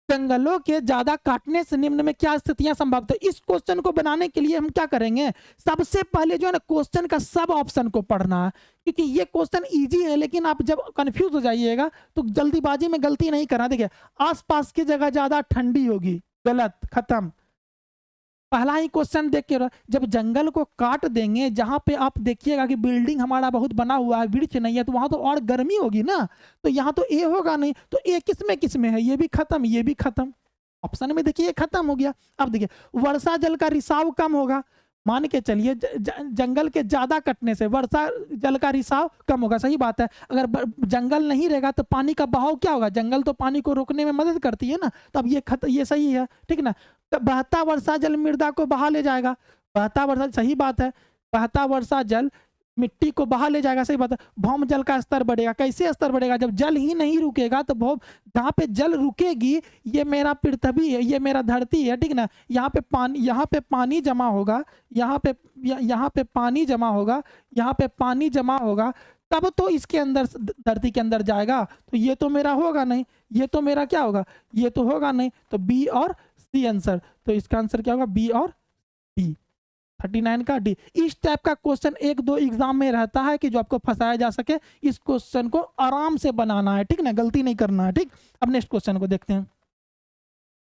जंगलों के ज्यादा काटने से निम्न में क्या स्थितियां संभावित है? इस क्वेश्चन को बनाने के लिए हम क्या करेंगे, सबसे पहले जो है ना क्वेश्चन का सब ऑप्शन को पढ़ना है, क्योंकि ये क्वेश्चन इजी है लेकिन आप जब कंफ्यूज हो जाइएगा तो जल्दीबाजी में गलती नहीं करना। देखिए आसपास की जगह ज्यादा ठंडी होगी, गलत, खत्म। पहला ही क्वेश्चन देख के जब जंगल को काट देंगे, जहां पे आप देखिएगा कि बिल्डिंग हमारा बहुत बना हुआ है, वृक्ष नहीं है, तो वहां तो और गर्मी होगी ना, तो यहाँ तो ए होगा नहीं, तो ए किस में है? ये भी खत्म, ये भी खत्म। ऑप्शन में देखिए खत्म हो गया। अब देखिए वर्षा जल का रिसाव कम होगा, मान के चलिए जंगल के ज्यादा कटने से वर्षा जल का रिसाव कम होगा, सही बात है। अगर जंगल नहीं रहेगा तो पानी का बहाव क्या होगा? जंगल तो पानी को रोकने में मदद करती है ना, तो अब ये सही है, ठीक ना। तो बहता वर्षा जल मृदा को बहा ले जाएगा, बहता वर्षा, सही बात है, बहता वर्षा जल मिट्टी को बहा ले जाएगा, सही बात है। भौम जल का स्तर बढ़ेगा, कैसे स्तर बढ़ेगा? जब जल ही नहीं रुकेगा तो भौम, जहाँ पे जल रुकेगी, ये मेरा पृथ्वी है, ये मेरा धरती है, ठीक ना। यहाँ पे पानी जमा होगा, यहाँ पे पानी जमा होगा, यहाँ पे पानी जमा होगा, तब तो इसके अंदर धरती के अंदर जाएगा। तो ये तो मेरा होगा नहीं, ये तो मेरा क्या होगा? ये तो होगा नहीं, तो बी और सी आंसर। तो इसका आंसर क्या होगा? बी और डी। 39 का डी। इस टाइप का क्वेश्चन 1-2 एग्जाम में रहता है कि जो आपको फंसाया जा सके, इस क्वेश्चन को आराम से बनाना है, ठीक ना, गलती नहीं करना है, ठीक। अब नेक्स्ट क्वेश्चन को देखते हैं।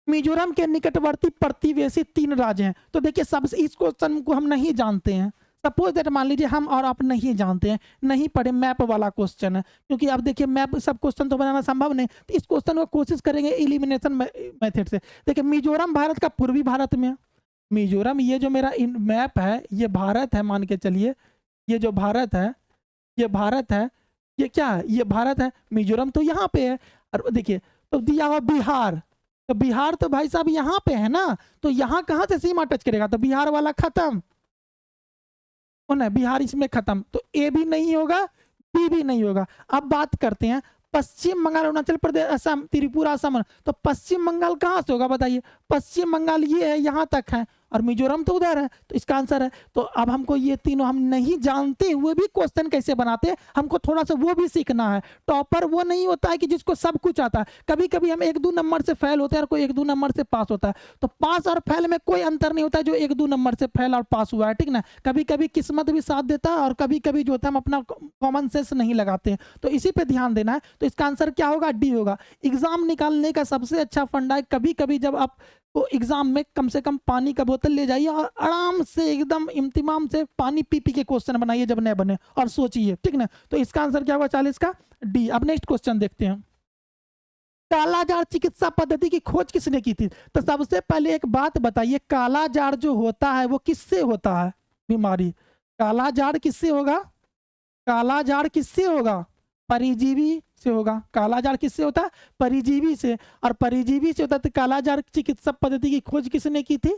मिजोरम के निकटवर्ती प्रतिवेशी 3 राज्य हैं। तो देखिए सबसे इस क्वेश्चन को हम नहीं जानते हैं, सपोज दैट मान लीजिए हम और आप नहीं जानते हैं, नहीं पढ़े, मैप वाला क्वेश्चन है, क्योंकि अब देखिए मैप सब क्वेश्चन तो बनाना संभव नहीं, तो इस क्वेश्चन को कोशिश करेंगे एलिमिनेशन मेथड से। देखिए मिजोरम भारत का पूर्वी भारत में है, मिजोरम, ये जो मेरा मैप है ये भारत है, मान के चलिए ये जो भारत है, ये भारत है, ये क्या है? ये भारत है, मिजोरम तो यहाँ पे है। और देखिए तो दिया हुआ बिहार, तो बिहार तो भाई साहब यहाँ पे है ना, तो यहाँ कहाँ से सीमा टच करेगा? तो बिहार वाला खत्म ना, बिहार इसमें खत्म, तो ए भी नहीं होगा, बी भी नहीं होगा। अब बात करते हैं पश्चिम बंगाल, अरुणाचल प्रदेश, असम, त्रिपुरा, असम, तो पश्चिम बंगाल कहाँ से होगा बताइए? पश्चिम बंगाल ये है, यहाँ तक है, और मिजोरम तो उधर है, तो इसका आंसर है। तो अब हमको ये तीनों हम नहीं जानते हुए भी क्वेश्चन कैसे बनाते हैं, हमको थोड़ा सा वो भी सीखना है। टॉपर वो नहीं होता है कि जिसको सब कुछ आता है, कभी कभी हम 1-2 नंबर से फेल होते हैं और कोई 1-2 नंबर से पास होता है, तो पास और फेल में कोई अंतर नहीं होता है जो 1-2 नंबर से फेल और पास हुआ है, ठीक ना। कभी कभी किस्मत भी साथ देता है, और कभी कभी जो होता है हम अपना कॉमन सेंस नहीं लगाते हैं, तो इसी पे ध्यान देना है। तो इसका आंसर क्या होगा? डी होगा। एग्जाम निकालने का सबसे अच्छा फंडा है, कभी कभी जब आप तो एग्जाम में कम से कम पानी का बोतल ले जाइए और आराम से एकदम इम्तिमाम से पानी पी पी के क्वेश्चन बनाइए जब नए बने, और सोचिए, ठीक ना। तो इसका आंसर क्या होगा? 40 का डी। अब नेक्स्ट क्वेश्चन देखते हैं। कालाजार चिकित्सा पद्धति की खोज किसने की थी? तो सबसे पहले एक बात बताइए, कालाजार जो होता है वो किससे होता है बीमारी? काला जाड़ किससे होगा? काला जाड़ किससे होगा? परिजीवी से होगा। काला जाड़ किससे होता है? परिजीवी से। और परिजीवी से होता है तो काला जाड़ चिकित्सा पद्धति की खोज किसने की थी?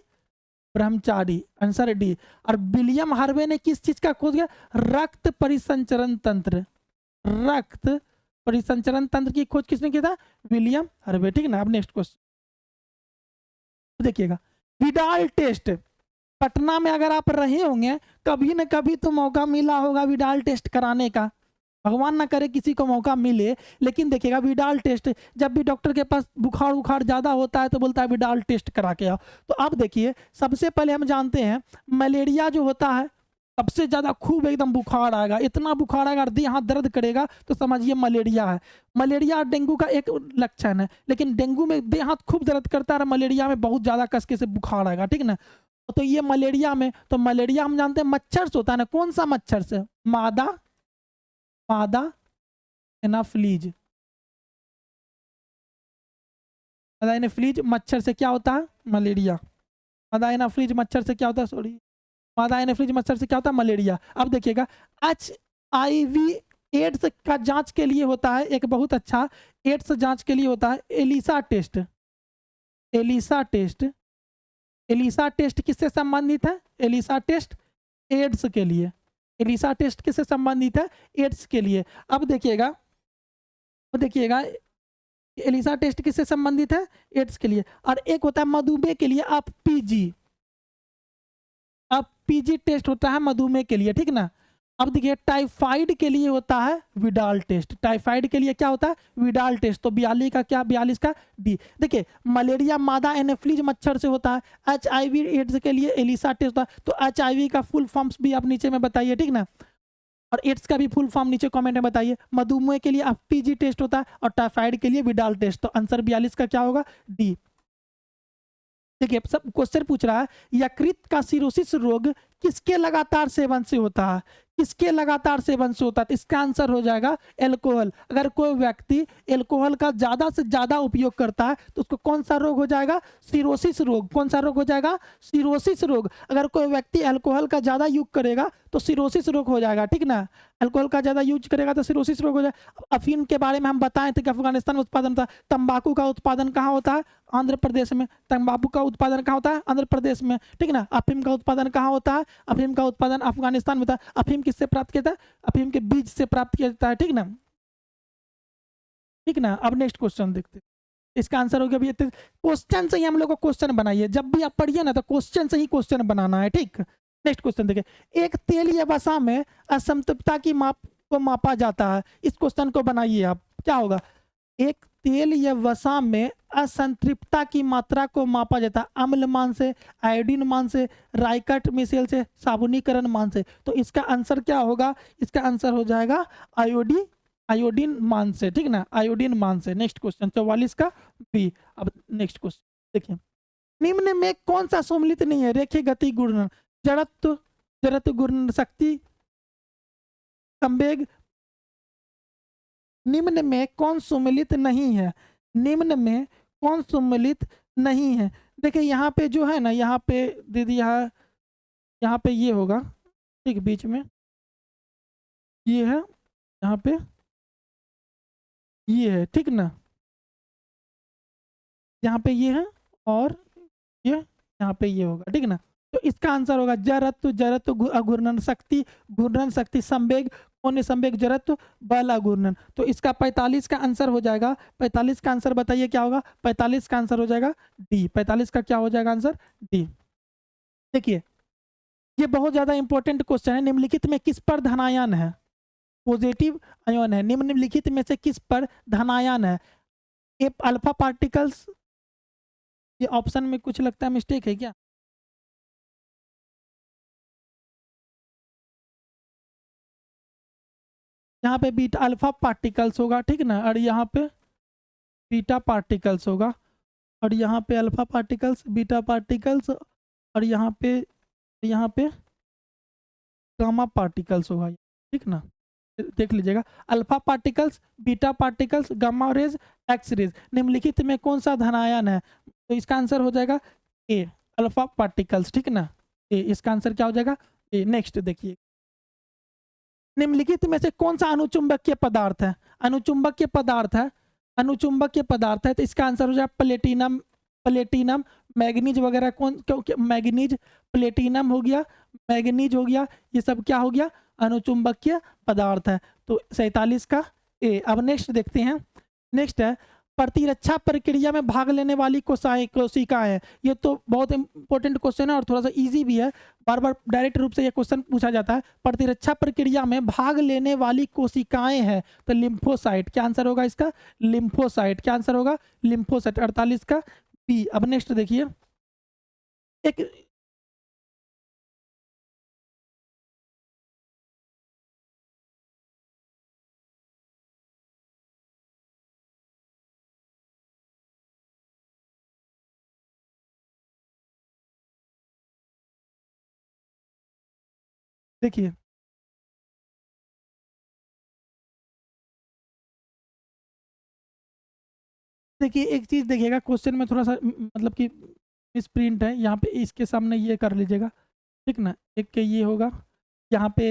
ब्रह्मचारी। Answer D. और विलियम हार्वे ने किस चीज का खोज किया? रक्त परिसंचरण तंत्र। रक्त परिसंचरण तंत्र की खोज किसने किया था? William Harvey. ठीक है ना। अब नेक्स्ट क्वेश्चन देखिएगा, विडाल टेस्ट। पटना में अगर आप रहे होंगे कभी न कभी तो मौका मिला होगा विडाल टेस्ट कराने का। भगवान ना करे किसी को मौका मिले, लेकिन देखिएगा विडाल टेस्ट, जब भी डॉक्टर के पास बुखार उखार ज्यादा होता है तो बोलता है विडाल टेस्ट करा के आओ। तो अब देखिए सबसे पहले हम जानते हैं मलेरिया जो होता है सबसे ज्यादा खूब एकदम बुखार आएगा, इतना बुखार आएगा देह हाथ दर्द करेगा तो समझिए मलेरिया है। मलेरिया और डेंगू का एक लक्षण है, लेकिन डेंगू में देह हाथ खूब दर्द करता है और मलेरिया में बहुत ज्यादा कसके से बुखार आएगा। ठीक है ना। तो ये मलेरिया में, तो मलेरिया हम जानते हैं मच्छर से होता है ना। कौन सा मच्छर से? मादा, मादा एनाफ्लीज। मादा एनाफ्लीज मच्छर से क्या होता है? मलेरिया। मादा एनाफ्लीज मच्छर से क्या होता है? सॉरी, मादा एनाफ्लीज मच्छर से क्या होता है? मलेरिया। अब देखिएगा HIV एड्स का जांच के लिए होता है एक बहुत अच्छा, एड्स जांच के लिए होता है ELISA test. ELISA test. ELISA test किससे संबंधित है? एलिसा टेस्ट एड्स के लिए। एलिसा टेस्ट किससे संबंधित है? एड्स के लिए। अब देखिएगा, देखिएगा एलिसा टेस्ट किससे संबंधित है? एड्स के लिए। और एक होता है मधुमेह के लिए, आप PG, अब PG टेस्ट होता है मधुमेह के लिए। ठीक ना। अब देखिए टाइफाइड के लिए होता है विडाल टेस्ट। टाइफाइड के लिए क्या होता है? Widal test. तो 42 का क्या? 42 का डी। देखिए मलेरिया मादा एनाफ्लीज मच्छर से होता है, HIV एड्स के लिए एलिसा टेस्ट होता है। तो HIV का फुल फॉर्म्स भी आप नीचे में बताइए। ठीक ना। और एड्स का भी फुल फॉर्म नीचे कमेंट में बताइए। मधुमेह के लिए आप PG टेस्ट होता है और टाइफाइड के लिए विडाल टेस्ट। तो आंसर 42 का क्या होगा? डी। देखिए सब क्वेश्चन पूछ रहा है यकृत का सिरोसिस रोग किसके लगातार सेवन से होता है? किसके लगातार सेवन से होता है? तो इसका आंसर हो जाएगा एल्कोहल। अगर कोई व्यक्ति एल्कोहल का ज्यादा से ज्यादा उपयोग करता है तो उसको कौन सा रोग हो जाएगा? सिरोसिस रोग। कौन सा रोग हो जाएगा? सिरोसिस रोग। अगर कोई व्यक्ति अल्कोहल का ज्यादा यूज करेगा तो सिरोसिस रोग हो जाएगा। ठीक ना। अल्कोहल का ज्यादा यूज करेगा तो सिरोसिस रोग हो जाएगा। अफीम के बारे में हम बताए थे कि अफगानिस्तान में उत्पादन होता है। तंबाकू का उत्पादन कहाँ होता है? आंध्र प्रदेश में। तंबाकू का उत्पादन कहाँ होता है? आंध्र प्रदेश में। ठीक ना। अफीम का उत्पादन कहाँ होता है? अफीम का उत्पादन अफगानिस्तान में होता है। अफीम किससे प्राप्त किया जाता है? अफीम के बीज से प्राप्त किया जाता है। ठीक ना। ठीक ना। अब नेक्स्ट क्वेश्चन देखते हैं। इसका आंसर हो गया भैया, क्वेश्चन से ही हम लोग को क्वेश्चन बनाइए। जब भी आप पढ़िए ना तो क्वेश्चन से ही क्वेश्चन बनाना है। ठीक। नेक्स्ट क्वेश्चन देखिए, एक तेल या वसा में असंतृप्तता की माप को मापा जाता है। इस क्वेश्चन को बनाइए आप। क्या होगा? एक तेल या वसा में असंतृप्तता की मात्रा को मापा जाता है अम्ल मान से, आयोडीन मान से, राइकट मिसेल से, साबुनीकरण मान से। तो इसका आंसर क्या होगा? इसका आंसर हो जाएगा आयोडीन मान से। ठीक ना। आयोडीन मान से। नेक्स्ट क्वेश्चन 44 का बी। अब नेक्स्ट क्वेश्चन देखिए, निम्न में कौन सा सम्मिलित नहीं है? रेखीय गति घूर्णन, जड़त्व, जड़त्व घूर्णन शक्ति, संवेग। निम्न में कौन सम्मिलित नहीं है? निम्न में कौन सम्मिलित नहीं है? देखिए यहाँ पे जो है ना, यहाँ पे दीदी यहाँ पे ये होगा। ठीक, बीच में ये है, यहाँ पे ये है। ठीक ना। यहाँ पे ये है और ये यहाँ पे ये होगा। ठीक ना। तो इसका आंसर होगा जड़त्व, जड़त्व घूर्णन शक्ति, घूर्णन शक्ति, संवेग, कोण संवेग, जड़त्व, बल अघूर्णन। तो इसका 45 का आंसर हो जाएगा। 45 का आंसर बताइए क्या होगा? 45 का आंसर हो जाएगा डी। 45 का क्या हो जाएगा आंसर? डी। देखिए ये बहुत ज्यादा इंपॉर्टेंट क्वेश्चन है। निम्नलिखित में किस पर धनायन है? पॉजिटिव आयन है। निम्नलिखित में से किस पर धनायन है? ये अल्फा पार्टिकल्स। ये ऑप्शन में कुछ लगता है मिस्टेक है क्या? यहाँ पे बीटा अल्फा पार्टिकल्स होगा। ठीक ना। और यहाँ पे बीटा पार्टिकल्स होगा और यहाँ पे अल्फा पार्टिकल्स, बीटा पार्टिकल्स और यहाँ पे गामा पार्टिकल्स होगा। ठीक ना। देख लीजिएगा, alpha particles, beta particles, gamma rays, X rays. निम्नलिखित में कौन सा धनायन है? तो इसका आंसर हो जाएगा ए, अल्फा पार्टिकल्स। ठीक ना। ए, इसका आंसर क्या हो जाएगा? ए। नेक्स्ट देखिए, निम्नलिखित में से कौन सा अनुचुंबकीय पदार्थ है? अनुचुंबकीय पदार्थ है, अनुचुंबकीय पदार्थ है, तो इसका आंसर हो जाए प्लेटिनम। प्लेटिनम, मैग्नीज वगैरह कौन, क्योंकि मैग्नीज, प्लेटिनम हो गया, मैग्नीज हो गया, ये सब क्या हो गया? अनुचुंबकीय पदार्थ है। तो 47 का ए। अब नेक्स्ट देखते हैं। नेक्स्ट है प्रतिरक्षा प्रक्रिया में भाग लेने वाली कोशिकाएं हैं। ये तो बहुत इंपॉर्टेंट क्वेश्चन है और थोड़ा सा इजी भी है। बार बार डायरेक्ट रूप से ये क्वेश्चन पूछा जाता है। प्रतिरक्षा प्रक्रिया में भाग लेने वाली कोशिकाएं हैं, तो लिम्फोसाइट। क्या आंसर होगा इसका? लिम्फोसाइट। क्या आंसर होगा? लिम्फोसाइट। 48 का बी। अब नेक्स्ट देखिए। एक देखिए, देखिए एक चीज देखिएगा, क्वेश्चन में थोड़ा सा मतलब कि मिसप्रिंट है यहाँ पे, इसके सामने ये कर लीजिएगा, ठीक ना। एक के ये होगा, यहाँ पे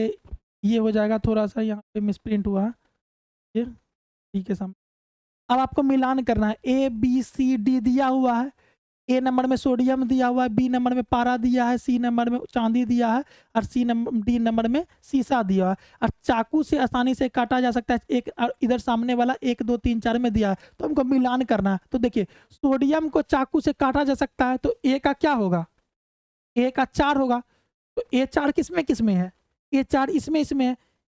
ये हो जाएगा, थोड़ा सा यहाँ पे मिसप्रिंट हुआ है, ये ठीक है सामने। अब आपको मिलान करना है। ए बी सी डी दिया हुआ है। ए नंबर में सोडियम दिया हुआ है, बी नंबर में पारा दिया है, सी नंबर में चांदी दिया है, और डी नंबर में सीसा दिया हुआ है। और चाकू से आसानी से काटा जा सकता है। एक और इधर सामने वाला 1 2 3 4 में दिया है, तो हमको मिलान करना है। तो देखिए, सोडियम को चाकू से काटा जा सकता है, तो ए का क्या होगा? ए का 4 होगा। तो ए 4 किस में है? ए 4 इसमें है।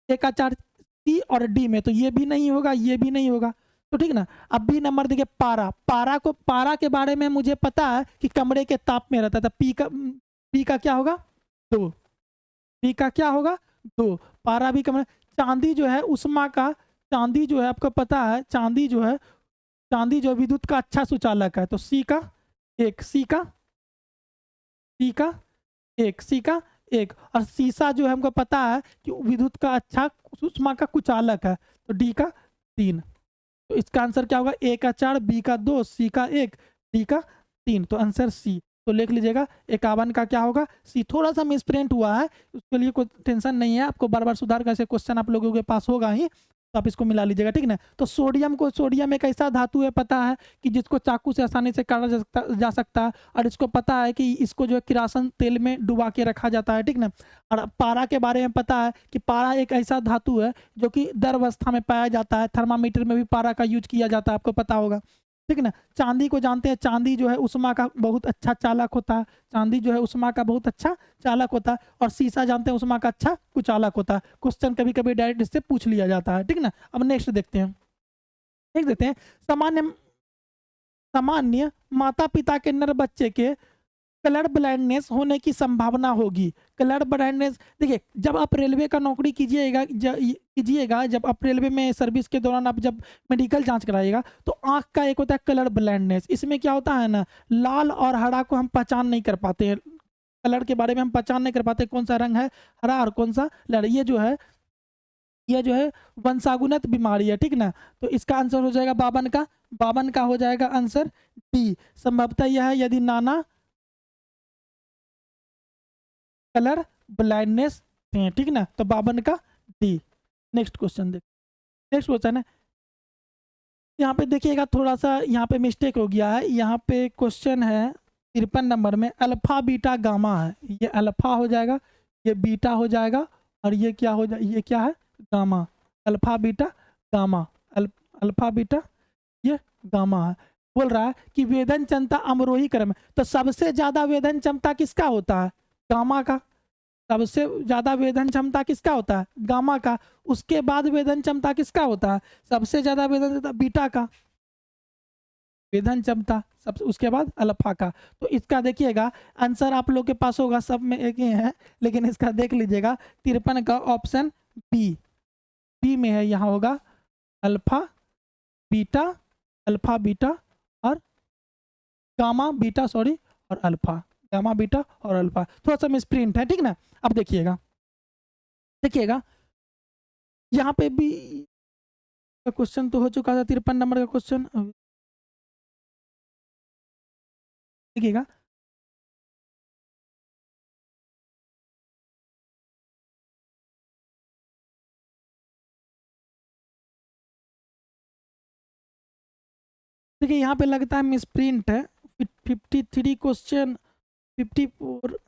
ए का 4 सी और डी में, तो ये भी नहीं होगा, ये भी नहीं होगा। तो ठीक ना। अब बी नंबर देखिए, पारा। पारा के बारे में मुझे पता है कि कमरे के ताप में रहता था। पी का क्या होगा? 2। पी का क्या होगा? 2। पारा भी कमरे। चांदी जो है उष्मा का, चांदी जो है आपको पता है, चांदी जो है, चांदी जो विद्युत का अच्छा सुचालक है। तो सी का 1, सी का 1, सी का 1। और सीसा जो है हमको पता है कि विद्युत का अच्छा उष्मा का कुचालक है। तो डी का 3। तो इसका आंसर क्या होगा? ए का 4, बी का 2, सी का 1, डी का 3। तो आंसर सी। तो लिख लीजिएगा 51 का क्या होगा? सी। थोड़ा सा मिसप्रिंट हुआ है, उसके लिए कोई टेंशन नहीं है, आपको बार बार सुधार का ऐसे क्वेश्चन आप लोगों के पास होगा ही, तो आप इसको मिला लीजिएगा, ठीक ना। तो सोडियम एक ऐसा धातु है, पता है कि जिसको चाकू से आसानी से काटा जा सकता है, और इसको पता है कि इसको जो है किरासन तेल में डुबा के रखा जाता है, ठीक ना। और पारा के बारे में पता है कि पारा एक ऐसा धातु है जो कि द्रव अवस्था में पाया जाता है। थर्मामीटर में भी पारा का यूज किया जाता है, आपको पता होगा, ठीक ना। चांदी को जानते हैं, चांदी जो है उष्मा का बहुत अच्छा चालक होता है। चांदी जो है उष्मा का बहुत अच्छा चालक होता है। और सीसा जानते हैं उष्मा का अच्छा कुचालक होता है। क्वेश्चन कभी कभी डायरेक्ट इससे पूछ लिया जाता है, ठीक ना। अब नेक्स्ट देखते हैं। देख देते हैं। सामान्य सामान्य माता पिता के नर बच्चे के कलर ब्लाइंडनेस होने की संभावना होगी। कलर ब्लाइंडनेस देखिए, जब आप रेलवे का नौकरी कीजिएगा, जब आप रेलवे में सर्विस के दौरान आप जब मेडिकल जांच कराइएगा, तो आंख का एक होता है कलर ब्लाइंडनेस। इसमें क्या होता है ना, लाल और हरा को हम पहचान नहीं कर पाते हैं। कलर के बारे में हम पहचान नहीं कर पाते कौन सा रंग है हरा और कौन सा लाल। ये जो है वंशागुनित बीमारी है, ठीक ना। तो इसका आंसर हो जाएगा 52 का हो जाएगा आंसर डी। संभवतः यह है यदि नाना कलर ब्लाइंडनेस थे, ठीक ना। तो 52 का डी। नेक्स्ट क्वेश्चन देख। नेक्स्ट क्वेश्चन है, यहाँ पे देखिएगा थोड़ा सा यहाँ पे मिस्टेक हो गया है। यहाँ पे क्वेश्चन है 53 नंबर में, अल्फा बीटा गामा है। ये अल्फा हो जाएगा, ये बीटा हो जाएगा, और ये क्या हो जाए, ये क्या है? Gamma. Alpha beta gamma. Alpha beta ये गामा है। बोल रहा है कि वेदन क्षमता अवरोही क्रम में, तो सबसे ज्यादा वेदन क्षमता किसका होता है? गामा का। सबसे ज्यादा वेदन क्षमता किसका होता है? गामा का। उसके बाद वेदन क्षमता किसका होता है? सबसे ज्यादा वेदन क्षमता बीटा का। वेदन क्षमता सब, उसके बाद अल्फा का। तो इसका देखिएगा आंसर आप लोग के पास होगा, सब में एक ही है, लेकिन इसका देख लीजिएगा 53 का ऑप्शन बी। बी में है, यहाँ होगा अल्फा बीटा, अल्फा बीटा और गामा बीटा, सॉरी, और अल्फा। गामा बीटा और अल्फा, थोड़ा सा मिसप्रिंट है, ठीक ना। अब देखिएगा, देखिएगा यहाँ पे भी क्वेश्चन तो हो चुका था, 53 नंबर का क्वेश्चन। देखिएगा, देखिए यहाँ पे लगता है मिस प्रिंट है। 53 क्वेश्चन, 54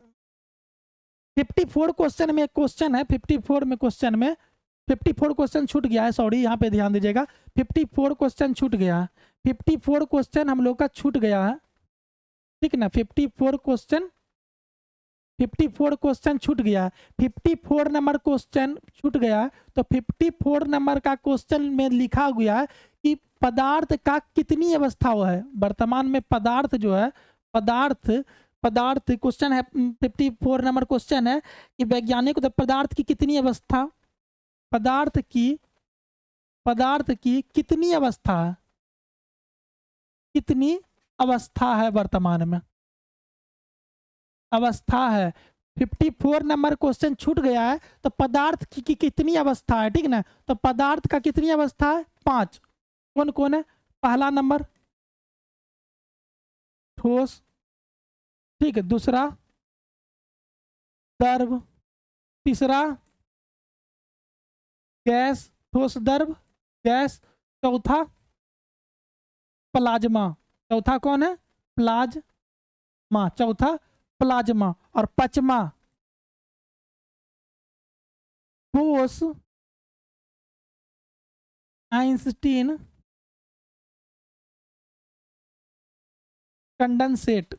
54 क्वेश्चन में एक क्वेश्चन है, 54 में क्वेश्चन में 54 क्वेश्चन छूट गया है, सॉरी यहाँ पे ध्यान दीजिएगा, 54 क्वेश्चन छूट गया है, 54 क्वेश्चन हम लोग का छूट गया है, ठीक ना। 54 क्वेश्चन, 54 क्वेश्चन छूट गया है, 54 नंबर क्वेश्चन छूट गया है। तो 54 नंबर का क्वेश्चन में लिखा गया है कि पदार्थ का कितनी अवस्था है वर्तमान में। पदार्थ जो है, पदार्थ पदार्थ क्वेश्चन है, 54 नंबर क्वेश्चन है कि वैज्ञानिक तो पदार्थ की कितनी अवस्था, पदार्थ की कितनी अवस्था है, कितनी अवस्था है वर्तमान में, अवस्था है। 54 नंबर क्वेश्चन छूट गया है, तो पदार्थ की कितनी अवस्था है, ठीक ना। तो पदार्थ का कितनी अवस्था है, 5। कौन कौन है, पहला नंबर ठोस, ठीक है, दूसरा द्रव, तीसरा गैस, ठोस द्रव गैस, चौथा प्लाज्मा, चौथा कौन है, प्लाज्मा, चौथा प्लाज्मा, और पांचवा बोस आइंस्टीन कंडेंसेट,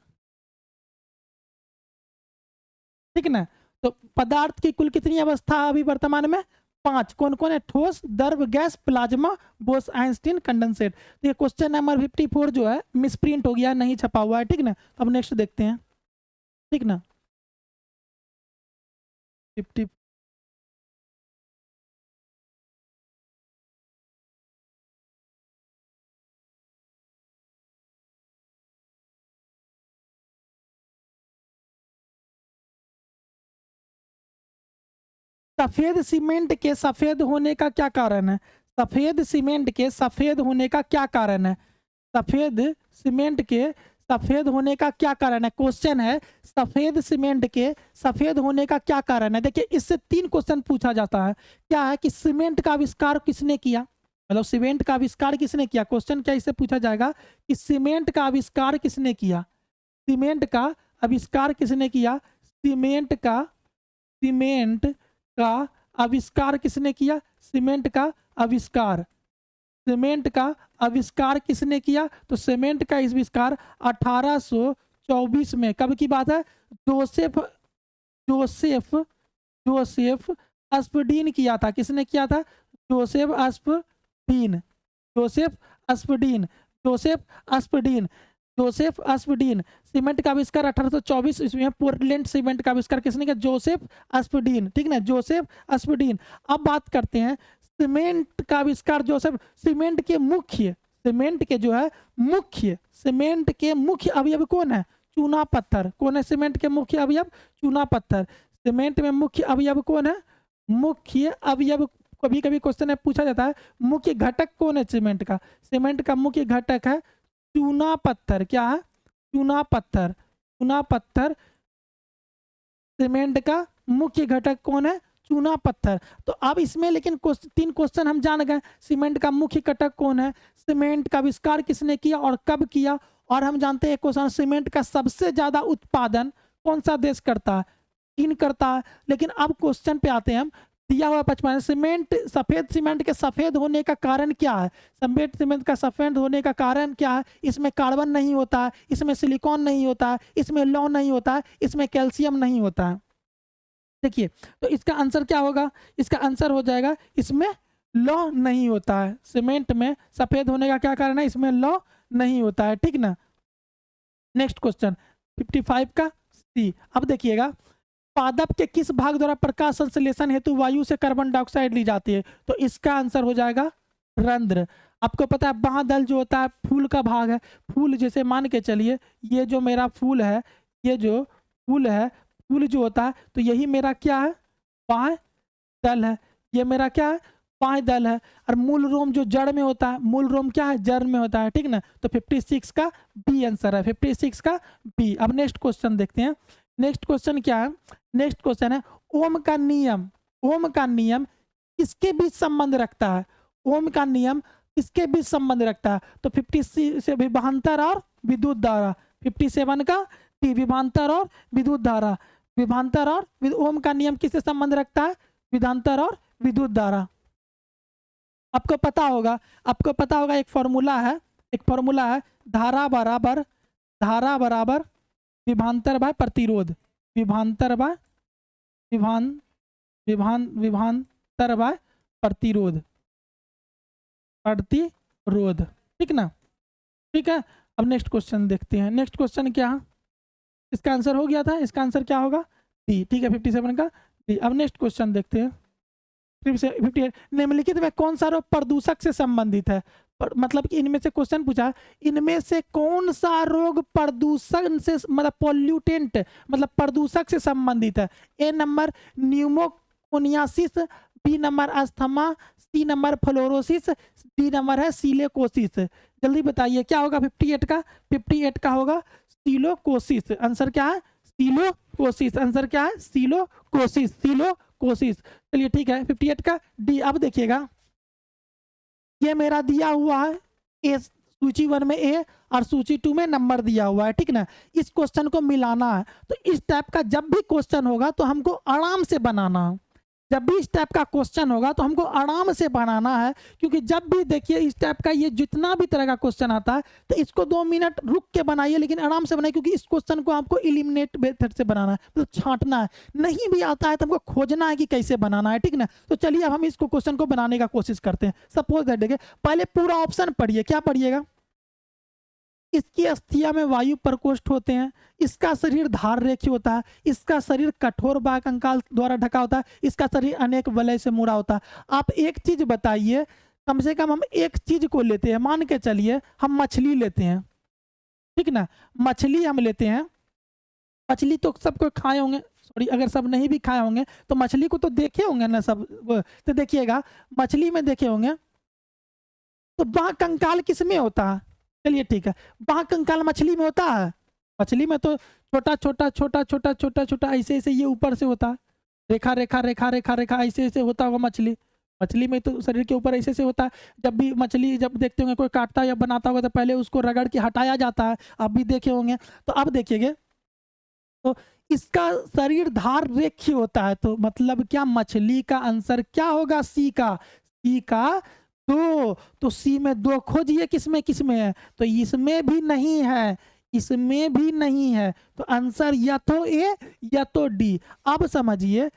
ठीक ना। तो पदार्थ की कुल कितनी अवस्था अभी वर्तमान में, 5। कौन कौन है, ठोस द्रव gas plasma Bose Einstein condensate. तो ये क्वेश्चन नंबर 54 जो है मिसप्रिंट हो गया, नहीं छपा हुआ है, ठीक ना। अब नेक्स्ट देखते हैं, ठीक ना। 50 सफेद सीमेंट के सफेद होने का क्या कारण है, सफेद सीमेंट के सफेद होने का क्या कारण है, सफेद सीमेंट के सफेद होने का क्या कारण है। क्वेश्चन है सफेद सीमेंट के सफेद होने का क्या कारण है। देखिए इससे 3 क्वेश्चन पूछा जाता है। क्या है कि सीमेंट का आविष्कार किसने किया, मतलब सीमेंट का आविष्कार किसने किया। क्वेश्चन क्या इससे पूछा जाएगा कि सीमेंट का आविष्कार किसने किया, सीमेंट का आविष्कार किसने किया, सीमेंट का आविष्कार किसने किया, सीमेंट का आविष्कार, सीमेंट का आविष्कार किसने किया। तो सीमेंट का आविष्कार 1824 में, कब की बात है, जोसेफ जोसेफ जोसेफ अस्पडीन किया था। किसने किया था, Joseph Aspdin, Joseph Aspdin, Joseph Aspdin, Joseph Aspdin. Cement का आविष्कार 1824 ईस्वी में, पोर्टलैंड सीमेंट का आविष्कार किसने किया, जोसेफ अस्पडीन, ठीक ना, जोसेफ अस्पडीन। अब बात करते हैं सीमेंट का आविष्कार जोसेफ, सीमेंट के मुख्य, सीमेंट के जो है मुख्य, सीमेंट के मुख्य अवयव कौन है, चूना पत्थर। कौन है सीमेंट के मुख्य अवयव, चूना पत्थर। सीमेंट में मुख्य अवयव कौन है, मुख्य अवयव, कभी कभी क्वेश्चन में पूछा जाता है मुख्य घटक कौन है सीमेंट का, सीमेंट का मुख्य घटक है चूना पत्थर। क्या है, चूना पत्थर, चूना पत्थर सीमेंट का मुख्य घटक कौन है, चूना पत्थर। तो अब इसमें लेकिन 3 क्वेश्चन हम जान गए, सीमेंट का मुख्य घटक कौन है, सीमेंट का आविष्कार किसने किया और कब किया, और हम जानते हैं क्वेश्चन सीमेंट का सबसे ज्यादा उत्पादन कौन सा देश करता है, चीन करता है। लेकिन अब क्वेश्चन पे आते हैं हम, दिया हुआ 55 सीमेंट, सफेद सीमेंट के सफेद होने का कारण क्या है, सफेद सीमेंट का सफेद होने का कारण क्या है, इसमें कार्बन नहीं होता है, इसमें सिलिकॉन नहीं होता है, इसमें लौह नहीं होता है, इसमें कैल्शियम नहीं होता है। देखिए तो इसका आंसर क्या होगा, इसका आंसर हो जाएगा इसमें लौह नहीं होता है। सीमेंट में सफेद होने का क्या कारण है, इसमें लौह नहीं होता है, ठीक ना। नेक्स्ट क्वेश्चन 55 का सी। अब देखिएगा पादप के किस भाग द्वारा प्रकाश संश्लेषण हेतु वायु से कार्बन डाइऑक्साइड ली जाती है। तो इसका आंसर हो जाएगा रंध्र। आपको पता है बाह्यदल जो होता है फूल का भाग है, फूल जैसे मान के चलिए ये जो मेरा फूल है, ये जो फूल है, फूल जो होता है तो यही मेरा क्या है, बाह्यदल है, ये मेरा क्या है, बाह्यदल है। और मूल रोम जो जड़ में होता है, मूल रोम क्या है, जड़ में होता है, ठीक ना। तो 56 का बी आंसर है, 56 का बी। अब नेक्स्ट क्वेश्चन देखते हैं। नेक्स्ट क्वेश्चन क्या है, नेक्स्ट क्वेश्चन है ओम का नियम, ओम का नियम किसके बीच संबंध रखता है, ओम का नियम इसके बीच संबंध रखता है। तो 50 से विभवांतर और विद्युत धारा, 57 का डी विभवांतर और विद्युत धारा, विभवांतर और ओम का नियम किससे संबंध रखता है, विभवांतर और विद्युत धारा। आपको पता होगा, एक फॉर्मूला है, धारा बराबर विभवांतर बाय प्रतिरोध, विभवांतर बाय प्रतिरोध, ठीक ना, ठीक है। अब नेक्स्ट क्वेश्चन देखते हैं। नेक्स्ट क्वेश्चन क्या, इसका आंसर हो गया था, इसका आंसर क्या होगा, डी, ठीक है, 57 का डी। अब नेक्स्ट क्वेश्चन देखते हैं। 58 निम्नलिखित में कौन सा रोग प्रदूषक से संबंधित है, मतलब कि इनमें से क्वेश्चन पूछा, इनमें से कौन सा रोग प्रदूषण से, मतलब पॉल्यूटेंट, मतलब प्रदूषक से संबंधित है। A number pneumoconiosis, B number asthma, C number fluorosis, D number है सिलिकोसिस। जल्दी बताइए क्या होगा 58 का, 58 का होगा सिलिकोसिस। आंसर क्या है, सिलिकोसिस। आंसर क्या है, सिलिकोसिस, सिलिकोसिस। चलिए ठीक है, 58 का डी। अब देखिएगा, ये मेरा दिया हुआ है ए, सूची 1 में ए और सूची 2 में नंबर दिया हुआ है, ठीक ना। इस क्वेश्चन को मिलाना है, तो इस टाइप का जब भी क्वेश्चन होगा तो हमको आराम से बनाना है। जब भी इस टाइप का क्वेश्चन होगा तो हमको आराम से बनाना है, क्योंकि जब भी देखिए इस टाइप का ये जितना भी तरह का क्वेश्चन आता है तो इसको 2 मिनट रुक के बनाइए, लेकिन आराम से बनाइए, क्योंकि इस क्वेश्चन को आपको एलिमिनेट मेथड से बनाना है, तो छांटना है। नहीं भी आता है तो हमको खोजना है कि कैसे बनाना है, ठीक ना। तो चलिए अब हम इसको क्वेश्चन को बनाने का कोशिश करते हैं। सपोज दैट देखिए, पहले पूरा ऑप्शन पढ़िए, क्या पढ़िएगा, इसकी अस्थिया में वायु प्रकोष्ठ होते हैं, इसका शरीर धार रेखी होता है, इसका शरीर कठोर बाह्य कंकाल द्वारा ढका होता है, इसका शरीर अनेक वलय से मुड़ा होता है। आप एक चीज बताइए, कम से कम हम एक चीज को लेते हैं, मान के चलिए हम मछली लेते हैं, ठीक ना, मछली हम लेते हैं। मछली तो सबको खाए होंगे, सॉरी अगर सब नहीं भी खाए होंगे तो मछली को तो देखे होंगे ना सब। तो देखिएगा मछली में देखे होंगे, तो बाह्य कंकाल किसमें होता है, चलिए ठीक है, बाह्य कंकाल मछली में होता है। मछली में तो छोटा छोटा छोटा छोटा छोटा छोटा ऐसे ऐसे ये ऊपर से होता है, रेखा रेखा रेखा रेखा रेखा ऐसे ऐसे होता होगा मछली। मछली में तो शरीर के ऊपर ऐसे ऐसे होता है। जब भी मछली जब देखते होंगे कोई काटता या बनाता होगा तो पहले उसको रगड़ के हटाया जाता है, आप भी देखे होंगे। तो अब देखिएगा, तो इसका शरीर धार रेखी होता है, तो मतलब क्या, मछली का आंसर क्या होगा, सी का, सी का 2। तो सी में 2 खोजिए, किसमें किसमें है, तो इसमें भी नहीं है, इसमें भी नहीं है, तो आंसर या तो ए या तो डी। अब समझिए,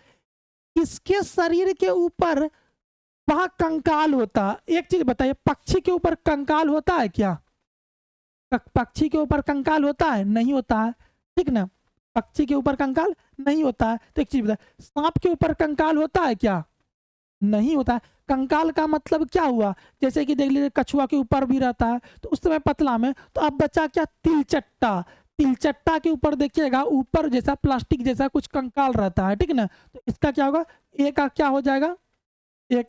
इसके शरीर के ऊपर वहां कंकाल होता है। एक चीज बताइए, पक्षी के ऊपर कंकाल होता है क्या, पक्षी के ऊपर कंकाल होता है, नहीं होता है, ठीक ना, पक्षी के ऊपर कंकाल नहीं होता है। तो एक चीज बताइए, सांप के ऊपर कंकाल होता है क्या, नहीं होता है। कंकाल का मतलब क्या हुआ, जैसे कि देख लीजिए कछुआ के ऊपर भी रहता है, तो उस समय पतला में, तो अब बचा क्या, तिलचट्टा। तिलचट्टा के ऊपर देखिएगा ऊपर जैसा प्लास्टिक जैसा कुछ कंकाल रहता है, ठीक ना। तो इसका क्या होगा, ए का क्या हो जाएगा, ए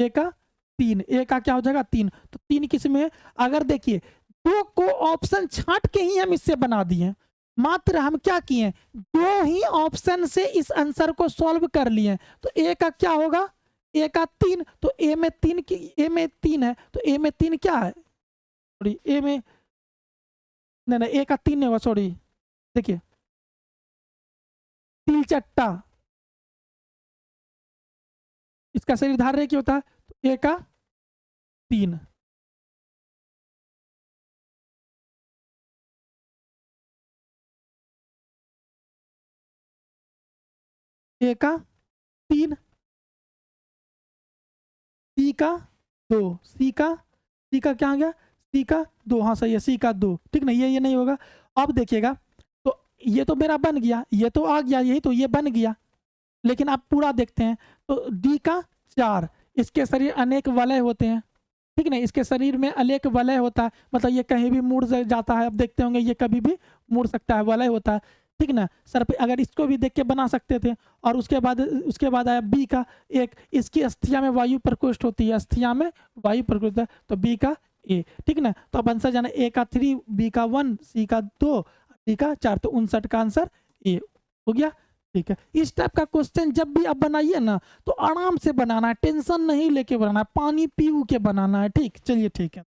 का 3, ए का क्या हो जाएगा 3। तो 3 किसमें, अगर देखिए 2 को ऑप्शन छांट के ही हम इससे बना दिए, मात्र हम क्या किए, 2 ही ऑप्शन से इस आंसर को सॉल्व कर लिए। तो ए का क्या होगा, ए का 3, तो ए में 3 की, ए में 3 है, तो ए में 3 क्या है, सॉरी ए में नहीं नहीं, ए का 3 नहीं होगा, सॉरी देखिए, तिलचट्टा इसका शरीर धार रेखी होता है, तो ए का 3। ए का 3, सी का 2, सी का क्या आ गया, सी का 2, हाँ सही है, सी का 2, ठीक ना, ये नहीं होगा। अब देखिएगा, तो ये तो मेरा बन गया, ये तो आ गया, यही तो ये बन गया, लेकिन आप पूरा देखते हैं तो डी का 4, इसके शरीर अनेक वलय होते हैं, ठीक ना, इसके शरीर में अनेक वलय होता है, मतलब ये कहीं भी मुड़ जाता है, अब देखते होंगे ये कभी भी मुड़ सकता है, वलय होता है, ठीक ना। सर पे अगर इसको भी देख के बना सकते थे। और उसके बाद आया बी का 1, इसकी अस्थिया में वायु प्रकोष्ठ होती है, अस्थिया में वायु प्रकोष्ठ, तो बी का ए, ठीक ना। तो अब आंसर जाना, ए का 3, बी का 1, सी का 2, डी का 4, तो 59 का आंसर ए हो गया। ठीक है, इस टाइप का क्वेश्चन जब भी आप बनाइए ना तो आराम से बनाना है, टेंशन नहीं लेके बनाना है, पानी पी के बनाना है। ठीक, चलिए ठीक है।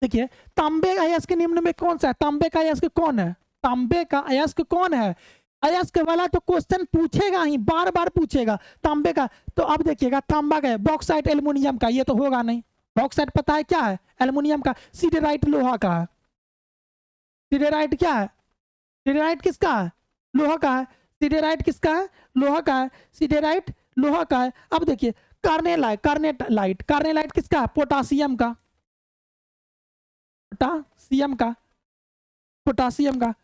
देखिए, तांबे का अयस्क निम्न में कौन सा है? तांबे का अयस्क कौन है? तांबे का अयस्क कौन है? अयस्क वाला तो क्वेश्चन पूछेगा ही, बार बार पूछेगा। तांबे का तो अब देखिएगा, तांबा का है, बॉक्साइट एल्युमिनियम का, ये तो होगा नहीं। बॉक्साइट पता है क्या है? एल्युमिनियम का। सिडेराइट लोहा का है। सिडेराइट क्या है? सिडेराइट किसका है? लोहा का है। सिडेराइट किसका है? लोहा का है। सिडेराइट लोहा का है। अब देखिए, कार्नेलाइट किसका है? पोटासियम का। पोटासियम का। पोटासियम का।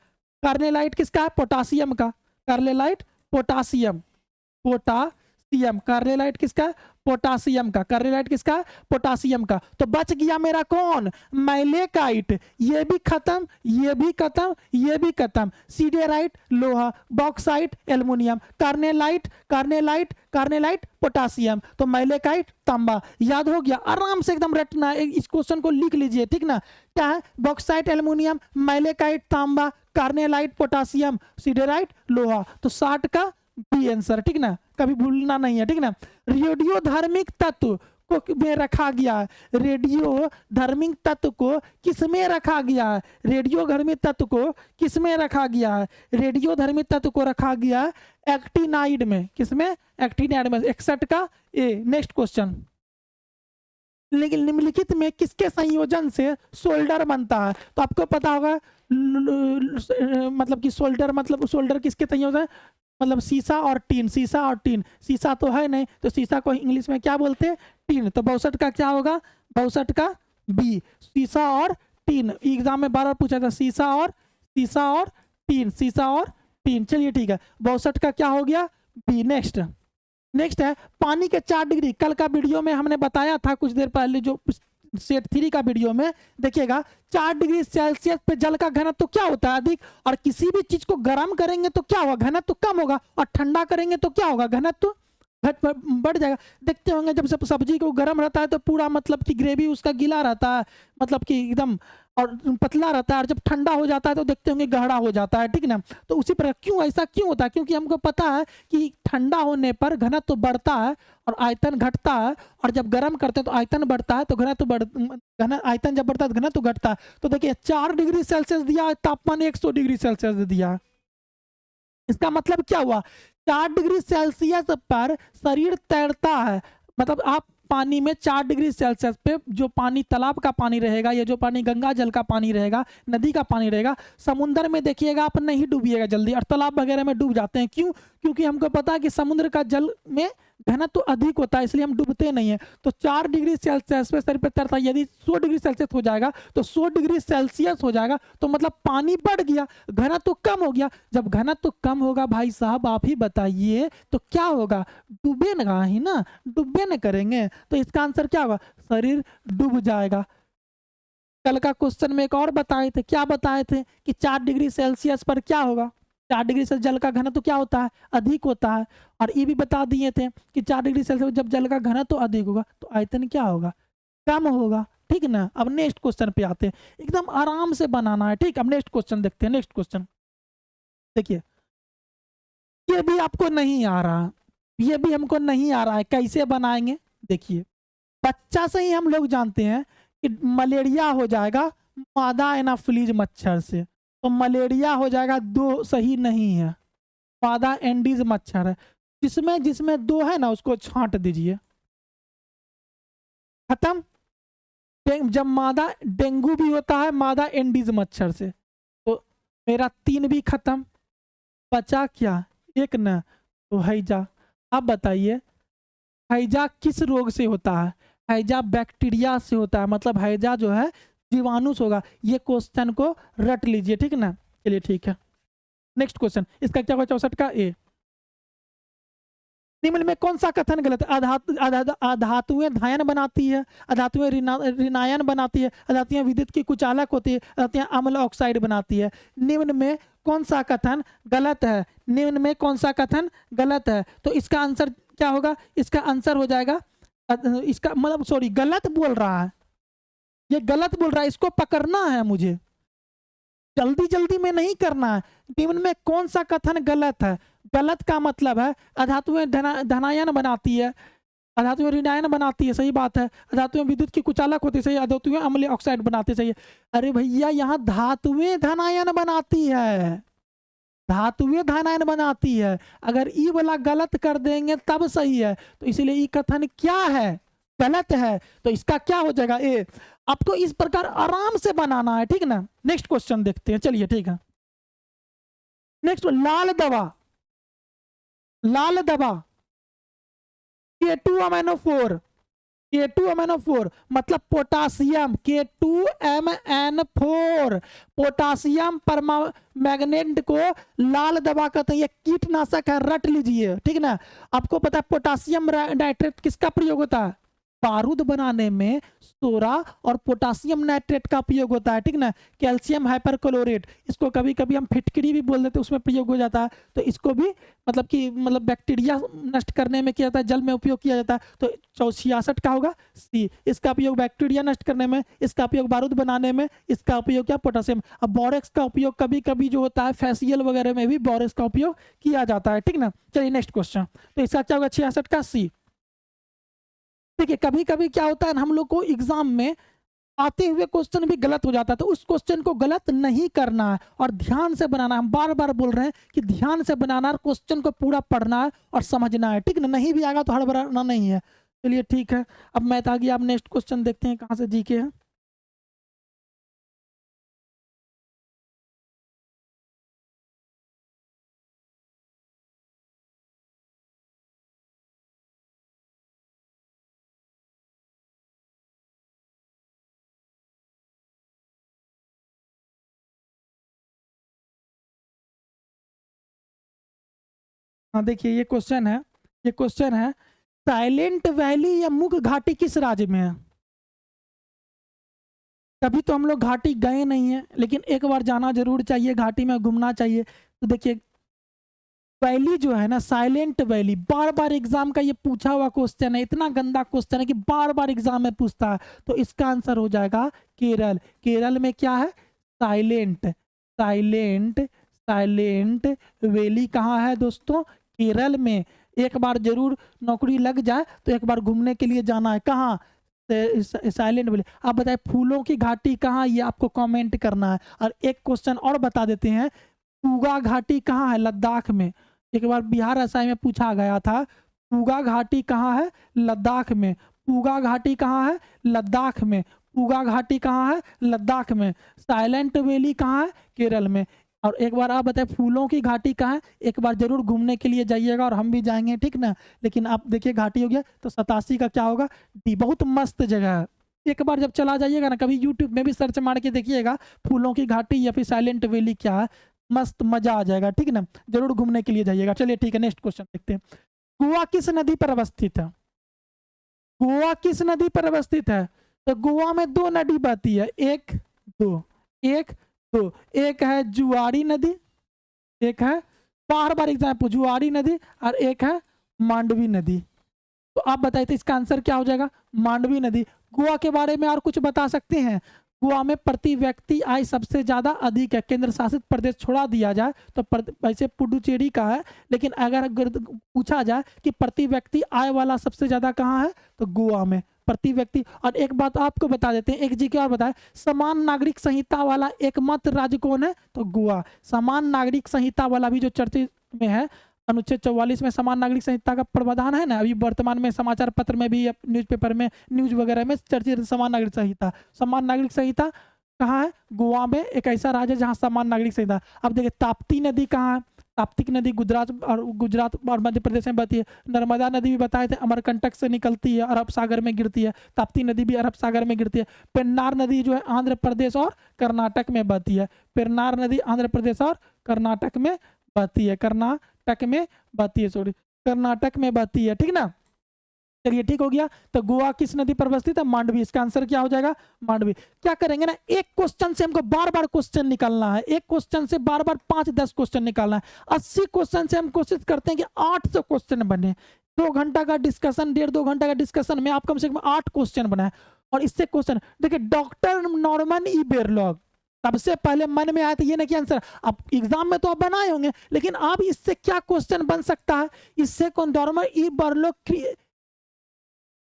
कार्नेलाइट किसका है? पोटासियम का। Carnallite potassium. पोटासियम। कार्नेलाइट किसका? पोटासियम का। कार्नेलाइट किसका? पोटासियम का। तो बच गया मेरा कौन? मैलेकाइट। ये भी खत्म, ये भी खत्म, ये भी खत्म। सीडेराइट लोहा, bauxite aluminium, carnallite carnallite carnallite potassium, तो मैलेकाइट तांबा। याद हो गया? आराम से एकदम रटना है, इस क्वेश्चन को लिख लीजिए, ठीक ना? क्या है? बॉक्साइट एल्युमिनियम, मैलेकाइट तांबा, कार्नेलाइट पोटासियम, सीडेराइट लोहा। तो 60 का बी आंसर, ठीक ना? कभी भूलना नहीं है, ठीक ना? रेडियो धार्मिक तत्व को में रखा गया है। रेडियो धार्मिक तत्व को किस में रखा गया है? रेडियो धार्मिक तत्व को किस में रखा गया है? रेडियो धार्मिक तत्व को रखा गया है एक्टिनाइड में। किसमें? एक्टिनाइड में। 61 का ए। नेक्स्ट क्वेश्चन, लेकिन निम्नलिखित में किसके संयोजन से सोल्डर बनता है? तो आपको पता होगा, मतलब कि सोल्डर, मतलब सोल्डर किसके संयोजन? मतलब सीसा और टीन। सीसा और टीन। सीसा तो है नहीं, तो सीसा को इंग्लिश में क्या बोलते हैं? टीन। तो 62 का क्या होगा? 62 का बी, सीसा और टीन। एग्जाम में बार बार पूछा था, सीसा और टीन, सीसा और टीन। चलिए ठीक है, 62 का क्या हो गया? बी। नेक्स्ट है पानी के 4 डिग्री। कल का वीडियो में हमने बताया था कुछ देर पहले, जो सेट 3 का वीडियो में देखिएगा, 4 डिग्री सेल्सियस पे जल का घनत्व तो क्या होता है? अधिक। और किसी भी चीज को गर्म करेंगे तो क्या होगा? घनत्व तो कम होगा। और ठंडा करेंगे तो क्या होगा? घनत्व बढ़ जाएगा। देखते होंगे जब सब सब्जी को गर्म रहता है तो पूरा मतलब कि ग्रेवी उसका गीला रहता है, मतलब कि एकदम और पतला रहता है, और जब ठंडा हो जाता है तो देखते होंगे गाढ़ा हो जाता है, ठीक ना? तो उसी पर क्यों ऐसा क्यों होता है? क्योंकि हमको पता है कि ठंडा होने पर घनत्व तो बढ़ता है और आयतन घटता है, और जब गर्म करते हैं तो आयतन बढ़ता है, तो आयतन जब बढ़ता है तो घनत्व घटता है। तो देखिए 4 डिग्री सेल्सियस दिया, तापमान 100 डिग्री सेल्सियस दिया। इसका मतलब क्या हुआ? 4 डिग्री सेल्सियस पर शरीर तैरता है। मतलब आप पानी में 4 डिग्री सेल्सियस पे, जो पानी तालाब का पानी रहेगा, या जो पानी गंगा जल का पानी रहेगा, नदी का पानी रहेगा, समुद्र में देखिएगा आप नहीं डूबिएगा जल्दी, और तालाब वगैरह में डूब जाते हैं। क्यों? क्योंकि हमको पता है कि समुद्र का जल में घनत्व तो अधिक होता है, इसलिए हम डूबते नहीं है। तो 4 डिग्री सेल्सियस पे शरीर पे तैरता है। यदि 100 डिग्री सेल्सियस हो जाएगा तो 100 डिग्री सेल्सियस हो जाएगा, तो मतलब पानी बढ़ गया, घनत्व तो कम हो गया। जब घनत्व तो कम होगा भाई साहब, आप ही बताइए तो क्या होगा? डूबे ना ही ना, डूबे न करेंगे। तो इसका आंसर क्या होगा? शरीर डूब जाएगा। कल का क्वेश्चन में एक और बताए थे, क्या बताए थे? कि 4 डिग्री सेल्सियस पर क्या होगा? 4 डिग्री से जल का घनत्व तो क्या होता है? अधिक होता है। और ये भी बता दिए थे कि 4 डिग्री सेल्सियस जब जल का घनत्व तो अधिक होगा तो आयतन क्या होगा? कम होगा, ठीक ना? अब नेक्स्ट क्वेश्चन पे आते हैं, एकदम आराम से बनाना है, ठीक। अब नेक्स्ट क्वेश्चन देखते हैं। नेक्स्ट क्वेश्चन देखिए, ये भी आपको नहीं आ रहा, ये भी हमको नहीं आ रहा है, कैसे बनाएंगे? देखिए, बच्चा से ही हम लोग जानते हैं कि मलेरिया हो जाएगा मादा एनाफिलीज मच्छर से। तो मलेरिया हो जाएगा, 2 सही नहीं है, मादा एंडीज मच्छर है। जिसमें जिसमें 2 है ना उसको छांट दीजिए, खत्म। जब मादा डेंगू भी होता है मादा एंडीज मच्छर से, तो मेरा 3 भी खत्म, बचा क्या? 1 ना, तो हैजा। अब बताइए, हैजा किस रोग से होता है? हैजा बैक्टीरिया से होता है, मतलब हैजा जो है जीवाणु से होगा। ये क्वेश्चन को रट लीजिए, ठीक ना? चलिए ठीक है, नेक्स्ट क्वेश्चन। इसका क्या होगा? 64 का ए। निम्न में कौन सा कथन गलत है? अधातुएं धायन बनाती है, अधातुएं ऋणायन बनाती है, अधातुएं विद्युत की कुचालक होती है, अधातुएं अम्ल ऑक्साइड बनाती है। निम्न में कौन सा कथन गलत है? निम्न में कौन सा कथन गलत है? तो इसका आंसर क्या होगा? इसका आंसर हो जाएगा, इसका मतलब सॉरी, गलत बोल रहा है, ये गलत बोल रहा है, इसको पकड़ना है मुझे, जल्दी जल्दी में नहीं करना है। निम्न में कौन सा कथन गलत है? गलत का मतलब है अधातुएं धनायन बनाती है, अधातुएं ऋणायन बनाती है, सही बात है। अधातुएं विद्युत की कुचालक होती है, सही। अधातुएं अम्लीय ऑक्साइड बनाती, सही है। अरे भैया यहाँ धातुएं धनायन बनाती है, धातुएं धनायन बनाती है। अगर ई वाला गलत कर देंगे तब सही है, तो इसीलिए ई कथन क्या है? गलत है। तो इसका क्या हो जाएगा? ए। आपको इस प्रकार आराम से बनाना है, ठीक ना। नेक्स्ट क्वेश्चन देखते हैं, चलिए ठीक है। नेक्स्ट, लाल दवा, लाल दवा K2MnO4, K2MnO4 मतलब पोटासियम, K2Mn4 पोटासियम परमा मैग्नेट को लाल दवा कहते हैं। ये कीटनाशक है, रट लीजिए, ठीक ना। आपको पता है पोटासियम नाइट्रेट किसका प्रयोग होता है? बारूद बनाने में सोरा और पोटासियम नाइट्रेट का उपयोग होता है, ठीक ना। कैल्शियम हाइपरक्लोरेट, इसको कभी कभी हम फिटकरी भी बोल देते हैं, उसमें प्रयोग हो जाता है। तो इसको भी मतलब बैक्टीरिया नष्ट करने में किया जाता है, जल में उपयोग किया जाता है। तो 66 का होगा सी। इसका उपयोग बैक्टीरिया नष्ट करने में, इसका उपयोग बारूद बनाने में, इसका उपयोग क्या? पोटासियम। अब बोरेक्स का उपयोग कभी कभी जो होता है फेसियल वगैरह में भी बोरेक्स का उपयोग किया जाता है, ठीक ना। चलिए नेक्स्ट क्वेश्चन। तो इसका क्या होगा? 66 का सी। देखिए कभी कभी क्या होता है, हम लोग को एग्जाम में आते हुए क्वेश्चन भी गलत हो जाता है, तो उस क्वेश्चन को गलत नहीं करना है और ध्यान से बनाना है। हम बार बार बोल रहे हैं कि ध्यान से बनाना है, क्वेश्चन को पूरा पढ़ना है और समझना है, ठीक ना। नहीं भी आएगा तो हड़बड़ाना नहीं है। चलिए ठीक है, अब मैं आगे आप नेक्स्ट क्वेश्चन देखते हैं कहाँ से जीके है। हाँ देखिए ये क्वेश्चन है, ये क्वेश्चन है साइलेंट वैली या मुग घाटी किस राज्य में है? कभी तो हम लोग घाटी गए नहीं है, लेकिन एक बार जाना जरूर चाहिए, घाटी में घूमना चाहिए। तो देखिए वैली जो है ना, साइलेंट वैली, बार बार एग्जाम का ये पूछा हुआ क्वेश्चन है, इतना गंदा क्वेश्चन है कि बार बार एग्जाम में पूछता है। तो इसका आंसर हो जाएगा केरल। केरल में क्या है? साइलेंट, साइलेंट, साइलेंट वैली कहाँ है दोस्तों? केरल में। एक बार जरूर नौकरी लग जाए तो एक बार घूमने के लिए जाना है। कहाँ? Silent valley. आप बताए फूलों की घाटी कहाँ, ये आपको कमेंट करना है। और एक क्वेश्चन और बता देते हैं, पूगा घाटी कहाँ है? लद्दाख में। एक बार बिहार एसआई में पूछा गया था, पूगा घाटी कहाँ है? लद्दाख में। पूगा घाटी कहाँ है? लद्दाख में। पूगा घाटी कहाँ है? लद्दाख में। साइलेंट वैली कहाँ है? केरल में। और एक बार आप बताए फूलों की घाटी कहाँ है? एक बार जरूर घूमने के लिए जाइएगा और हम भी जाएंगे, ठीक ना। लेकिन आप देखिए घाटी हो गया तो 87 का क्या होगा? डी। बहुत मस्त जगह है, एक बार जब चला जाइएगा ना, कभी यूट्यूब में भी सर्च मार के देखिएगा फूलों की घाटी या फिर साइलेंट वैली क्या है, मस्त मजा आ जाएगा, ठीक है ना। जरूर घूमने के लिए जाइएगा। चलिए ठीक है, नेक्स्ट क्वेश्चन देखते हैं। गोवा किस नदी पर अवस्थित है? गोवा किस नदी पर अवस्थित है? तो गोवा में दो नदी बहती है, एक दो, एक दो। एक है जुआरी नदी, एक है, बार बार एग्जाम, जुआरी नदी, और एक है मांडवी नदी। तो आप बताइए तो इसका आंसर क्या हो जाएगा? मांडवी नदी। गोवा के बारे में और कुछ बता सकते हैं? गोवा में प्रति व्यक्ति आय सबसे ज्यादा अधिक है, केंद्र शासित प्रदेश छोड़ा दिया जाए तो वैसे पुडुचेरी का है, लेकिन अगर पूछा जाए कि प्रति व्यक्ति आय वाला सबसे ज्यादा कहाँ है, तो गोवा में प्रति व्यक्ति। और एक बात आपको बता देते हैं, एक जीके और बताए, समान नागरिक संहिता वाला एकमात्र राज्य कौन है? तो गोवा। समान नागरिक संहिता वाला भी जो चर्चित में है, अनुच्छेद 44 में समान नागरिक संहिता का प्रावधान है ना, अभी वर्तमान में समाचार पत्र में भी, न्यूज़पेपर में, न्यूज वगैरह में चर्चित समान नागरिक संहिता। समान नागरिक संहिता कहाँ है? गोवा में। एक ऐसा राज्य है जहाँ समान नागरिक संहिता। अब देखिए ताप्ती नदी कहाँ है? ताप्ती नदी गुजरात और मध्य प्रदेश में बहती है। नर्मदा नदी भी बताए थे अमरकंटक से निकलती है, अरब सागर में गिरती है। ताप्ती नदी भी अरब सागर में गिरती है। पेन्नार नदी जो है आंध्र प्रदेश और कर्नाटक में बहती है। पेन्नार नदी आंध्र प्रदेश और कर्नाटक में बहती है, कर्नाटक में बहती है, सॉरी कर्नाटक में बहती है, ठीक ना। चलिए ठीक हो गया। तो गोवा किस नदी पर अवस्थित है? मांडवी। इसका आंसर क्या हो जाएगा? मांडवी। क्या करेंगे ना, एक क्वेश्चन से हमको बार बार क्वेश्चन निकालना है, एक क्वेश्चन से बार बार 5-10 क्वेश्चन निकालना है। 80 क्वेश्चन से हम कोशिश करते हैं कि 800 क्वेश्चन बने। 2 घंटा का डिस्कशन, 1.5-2 घंटा का डिस्कशन में आप कम से कम 8 क्वेश्चन बनाए। और इससे क्वेश्चन देखिए, डॉक्टर नॉर्मन ई बेरलॉग, सबसे पहले मन में आया था ये नहीं कि आंसर, अब एग्जाम में तो आप बनाए होंगे, लेकिन अब इससे क्या क्वेश्चन बन सकता है, इससे कौन डॉर्मर ई बर्लोक,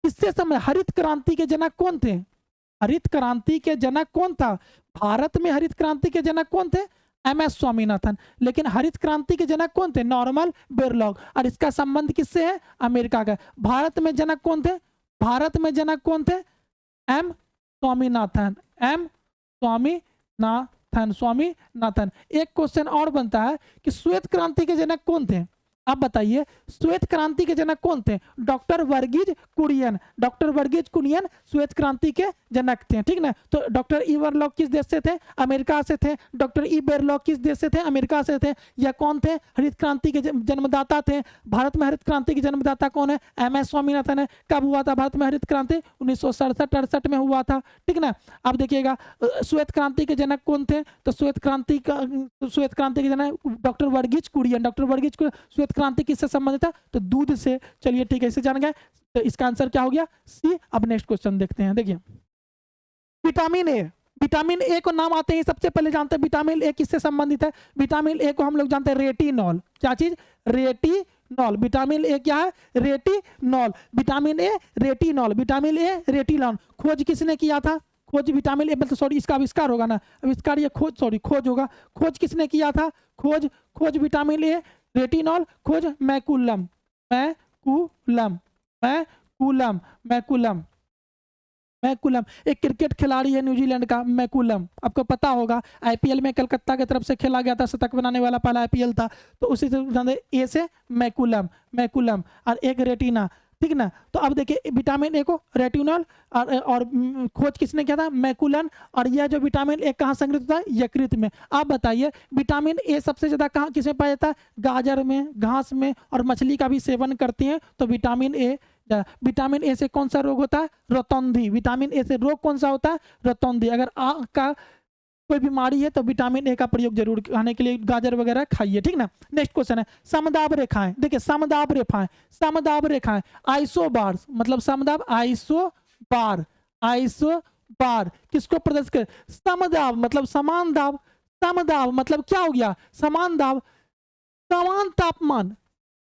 इससे समय हरित क्रांति के जनक कौन थे, हरित क्रांति के जनक कौन था, भारत में हरित क्रांति के जनक कौन थे, एमएस स्वामीनाथन। लेकिन हरित क्रांति के जनक कौन थे, नॉर्मन बोरलॉग। और इसका संबंध किससे है, अमेरिका का। भारत में जनक कौन थे, भारत में जनक कौन थे, एम स्वामीनाथन, एम स्वामीनाथन। एक क्वेश्चन और बनता है कि श्वेत क्रांति के जनक कौन थे, आप बताइए श्वेत क्रांति के जनक कौन थे, डॉक्टर वर्गीज कुरियन, डॉक्टर वर्गीज कुरियन श्वेत क्रांति के जनक थे, ठीक ना। तो डॉक्टर ई बर्लॉग किस देश से थे, अमेरिका से थे। डॉक्टर ई बर्लॉग किस देश से थे, अमेरिका से थे। यह कौन थे, हरित क्रांति के जन्मदाता थे। भारत में हरित क्रांति के जन्मदाता कौन है, एम एस स्वामीनाथन है। कब हुआ था भारत में हरित क्रांति, 1967-68 में हुआ था, ठीक ना। अब देखिएगा श्वेत क्रांति के जनक कौन थे, तो श्वेत क्रांति के जनक डॉक्टर वर्गीज कुरियन, डॉक्टर वर्गीज श्वेत क्रांति किससे संबंधित है, तो दूध से। चलिए ठीक है, इसे जान गए, तो इसका आंसर क्या हो गया, सी। अब नेक्स्ट क्वेश्चन देखते हैं। देखिए विटामिन ए, विटामिन ए को नाम आते ही सबसे पहले जानते हैं विटामिन ए किससे संबंधित है। विटामिन ए को हम लोग जानते हैं रेटिनॉल, क्या चीज, रेटिनॉल। विटामिन ए क्या है, retinol. Vitamin A retinol, vitamin A retinol. खोज किसने किया था, खोज विटामिन ए, मतलब सॉरी इसका आविष्कार होगा ना, आविष्कार ये खोज, सॉरी खोज होगा। खोज किसने किया था, खोज विटामिन ए रेटिनॉल, खोज मैकुलम, मैकुलम। एक क्रिकेट खिलाड़ी है न्यूजीलैंड का, मैकुलम, आपको पता होगा। आईपीएल में कलकत्ता की तरफ से खेला गया था, शतक बनाने वाला पहला आईपीएल था, तो उसी से ए से मैकुलम और एक रेटिना, ठीक ना। तो अब देखिए विटामिन ए को रेटिनॉल और खोज किसने किया था, मैकुलन। और यह जो विटामिन ए कहाँ संग्रहित होता है, यकृत में। आप बताइए विटामिन ए सबसे ज्यादा कहाँ किसमें पाया जाता है, गाजर में, घास में, और मछली का भी सेवन करती हैं, तो विटामिन ए से कौन सा रोग होता है, रतौंधी। विटामिन ए से रोग कौन सा होता है, रतौंधी। अगर आँख का कोई बीमारी है तो विटामिन ए का प्रयोग जरूर खाने के लिए गाजर वगैरह खाइए, ठीक ना। नेक्स्ट क्वेश्चन है समदाब रेखाएं। देखिए समदाब रेखाएं आइसोबार, मतलब समदाब आइसोबार किसको प्रदर्शित कर, समदाब मतलब समान दाब, समदाब मतलब क्या हो गया, समान दाब। समान तापमान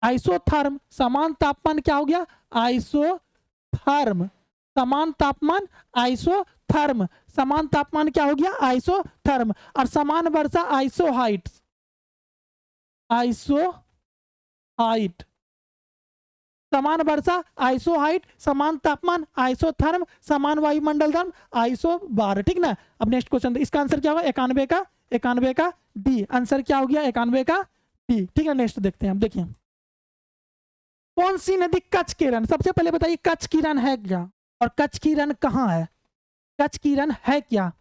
आइसोथर्म, समान तापमान क्या हो गया, आइसोथर्म। समान तापमान आइसोथर्म, समान तापमान क्या हो गया, आइसोथर्म। और समान वर्षा आइसोहाइट, समान वर्षा आइसोहाइट, समान तापमान आइसोथर्म, समान वायुमंडल धर्म आइसोबार, ठीक ना। अब नेक्स्ट क्वेश्चन, इसका आंसर क्या होगा, 91 का डी। आंसर क्या हो गया, 91 का डी, ठीक है। नेक्स्ट देखते हैं। अब देखिए कौन सी नदी कच्छ की रन, सबसे पहले बताइए कच्छ की रन है क्या, और कच्छ की रन कहाँ है, कच्छ की रन है क्या।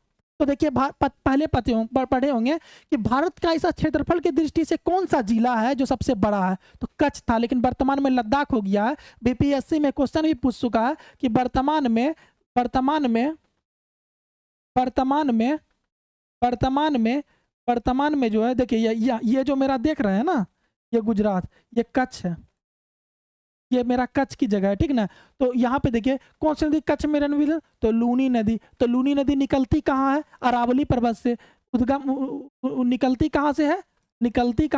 तो देखिए पहले पढ़े होंगे कि भारत का ऐसा क्षेत्रफल की दृष्टि से कौन सा जिला है जो सबसे बड़ा है, तो कच्छ था, लेकिन वर्तमान में लद्दाख हो गया है। बीपीएससी में क्वेश्चन भी पूछ चुका है कि वर्तमान में जो है, देखिए ये जो मेरा देख रहे हैं ना, ये गुजरात, ये कच्छ है, ये मेरा कच्छ की जगह है, ठीक ना। तो यहाँ पे देखिए कौन सी नदी कच्छ में रन, तो लूनी नदी। तो लूनी नदी निकलती कहाँ है, अरावली पर्वत से। उद्गम निकलती कहाँ से है, निकलती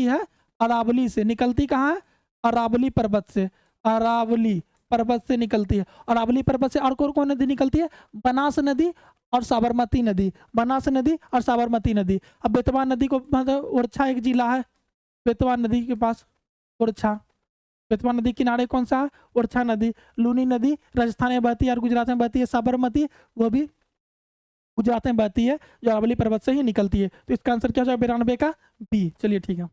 है अरावली से। निकलती कहाँ है, अरावली पर्वत से, अरावली पर्वत से निकलती है। अरावली पर्वत से और कौन नदी निकलती है, बनास नदी और साबरमती नदी, बनास नदी और साबरमती नदी। अब बेतवा नदी को, मतलब ओरछा एक जिला है, बेतवा नदी के पास ओरछा, बेतवा नदी किनारे कौन सा है, ओरछा नदी। लूनी नदी राजस्थान में बहती है और गुजरात में बहती है। साबरमती वो भी गुजरात में बहती है, जो अरावली पर्वत से ही निकलती है। तो इसका आंसर क्या हो जाएगा, 92 का बी। चलिए ठीक है,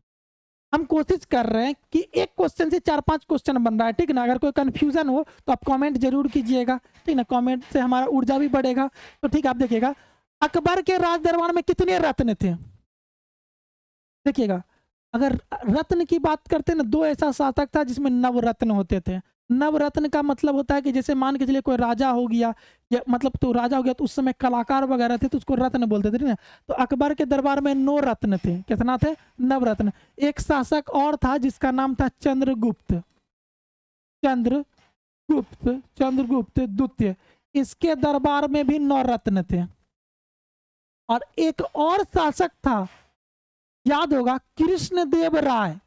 हम कोशिश कर रहे हैं कि एक क्वेश्चन से 4-5 क्वेश्चन बन रहा है, ठीक ना। अगर कोई कंफ्यूजन हो तो आप कमेंट जरूर कीजिएगा, ठीक ना। कमेंट से हमारा ऊर्जा भी बढ़ेगा। तो ठीक है, आप देखिएगा अकबर के राज दरबार में कितने रत्न थे। देखिएगा अगर रत्न की बात करते हैं ना, 2 ऐसा शासक था जिसमें नवरत्न होते थे। नवरत्न का मतलब होता है कि जैसे मान के चलिए कोई राजा हो गया, या मतलब तो राजा हो गया, तो उस समय कलाकार वगैरह थे तो उसको रत्न बोलते थे ना। तो अकबर के दरबार में 9 रत्न थे। कितना थे, नवरत्न। एक शासक और था जिसका नाम था चंद्रगुप्त द्वितीय। इसके दरबार में भी 9 रत्न थे। और एक और शासक था, याद होगा, कृष्णदेव राय।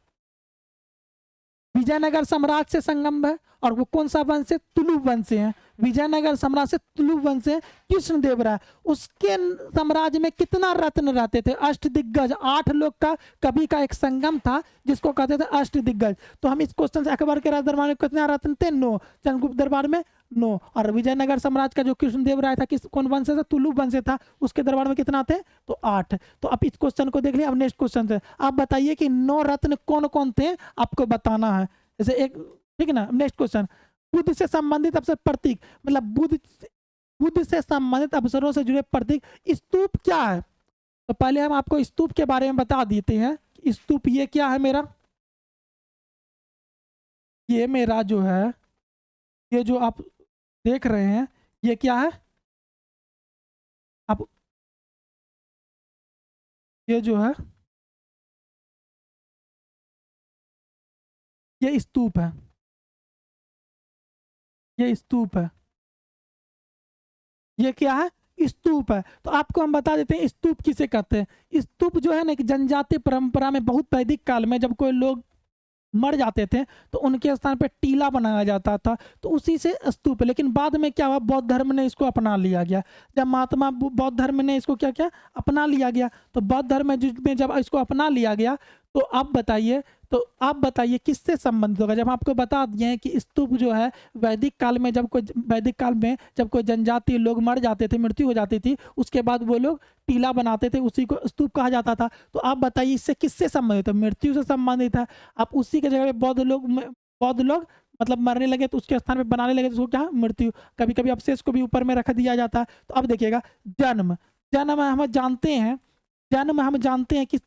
विजयनगर साम्राज्य से संगम है, और वो कौन सा वंश है? तुलु वंश से है। विजयनगर साम्राज्य से तुलु वंश से कृष्णदेव राय। उसके साम्राज्य में कितना रत्न रहते थे? अष्टदिग्गज, 8 लोग का कवि का एक संगम था जिसको कहते थे अष्टदिग्गज। तो हम इस क्वेश्चन से, अकबर के राज दरबार में कितना रत्न थे? 9। चंद्रगुप्त दरबार में 9। और विजयनगर साम्राज्य का जो कृष्णदेव राय था, किस कौन वंश से था? तुलु वंश से था। उसके दरबार में कितना थे? तो 8। तो अब इस क्वेश्चन को देख लिया। अब नेक्स्ट क्वेश्चन से आप बताइए कि 9 रत्न कौन कौन थे, आपको बताना है। जैसे एक, ठीक है ना। नेक्स्ट क्वेश्चन, बुद्ध से संबंधित अवसर प्रतीक, मतलब बुद्ध से संबंधित अवसरों से जुड़े प्रतीक। स्तूप क्या है? तो पहले हम आपको स्तूप के बारे में बता देते हैं। स्तूप ये क्या है मेरा? ये मेरा जो है, ये जो आप देख रहे हैं, ये क्या है? आप, ये जो है, ये स्तूप है। ये स्तूप है। ये क्या है? स्तूप है। तो आपको हम बता देते हैं स्तूप किसे कहते हैं। स्तूप जो है ना, कि जनजातीय परंपरा में बहुत वैदिक काल में जब कोई लोग मर जाते थे तो उनके स्थान पे टीला बनाया जाता था, तो उसी से स्तूप। लेकिन बाद में क्या हुआ? बौद्ध धर्म ने इसको अपना लिया गया। जब महात्मा बौद्ध धर्म ने इसको क्या किया? अपना लिया गया। तो बौद्ध धर्म में जब इसको अपना लिया गया, तो आप बताइए, किससे संबंधित होगा? जब आपको बता दिए हैं कि स्तूप जो है, वैदिक काल में जब कोई जनजातीय लोग मर जाते थे, मृत्यु हो जाती थी, उसके बाद वो लोग टीला बनाते थे, उसी को स्तूप कहा जाता था। तो आप बताइए इससे किससे संबंधित है? मृत्यु से संबंधित है। आप उसी के जगह पे बौद्ध लोग मतलब मरने लगे तो उसके स्थान पे बनाने लगे, तो उसको क्या? मृत्यु। कभी कभी अवशेष को भी ऊपर में रख दिया जाता है। तो अब देखिएगा, जन्म। जन्म हम जानते हैं, कि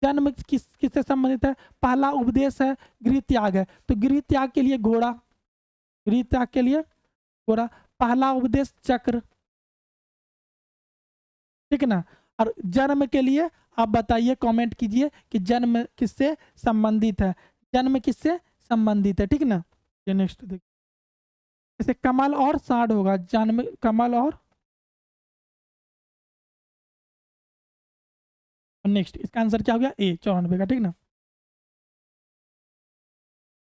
जन्म किससे संबंधित है? पहला उपदेश है, गृह त्याग है। तो गृह त्याग के लिए घोड़ा, गृह त्याग के लिए घोड़ा। पहला उपदेश चक्र, ठीक है ना। और जन्म के लिए आप बताइए, कमेंट कीजिए कि जन्म किससे संबंधित है? जन्म किससे संबंधित है? ठीक है ना। ये नेक्स्ट देखिए, जैसे कमल और साढ़ होगा। जन्म, कमल और नेक्स्ट, इसका आंसर क्या हो गया? ए, 94 का। ठीक ना।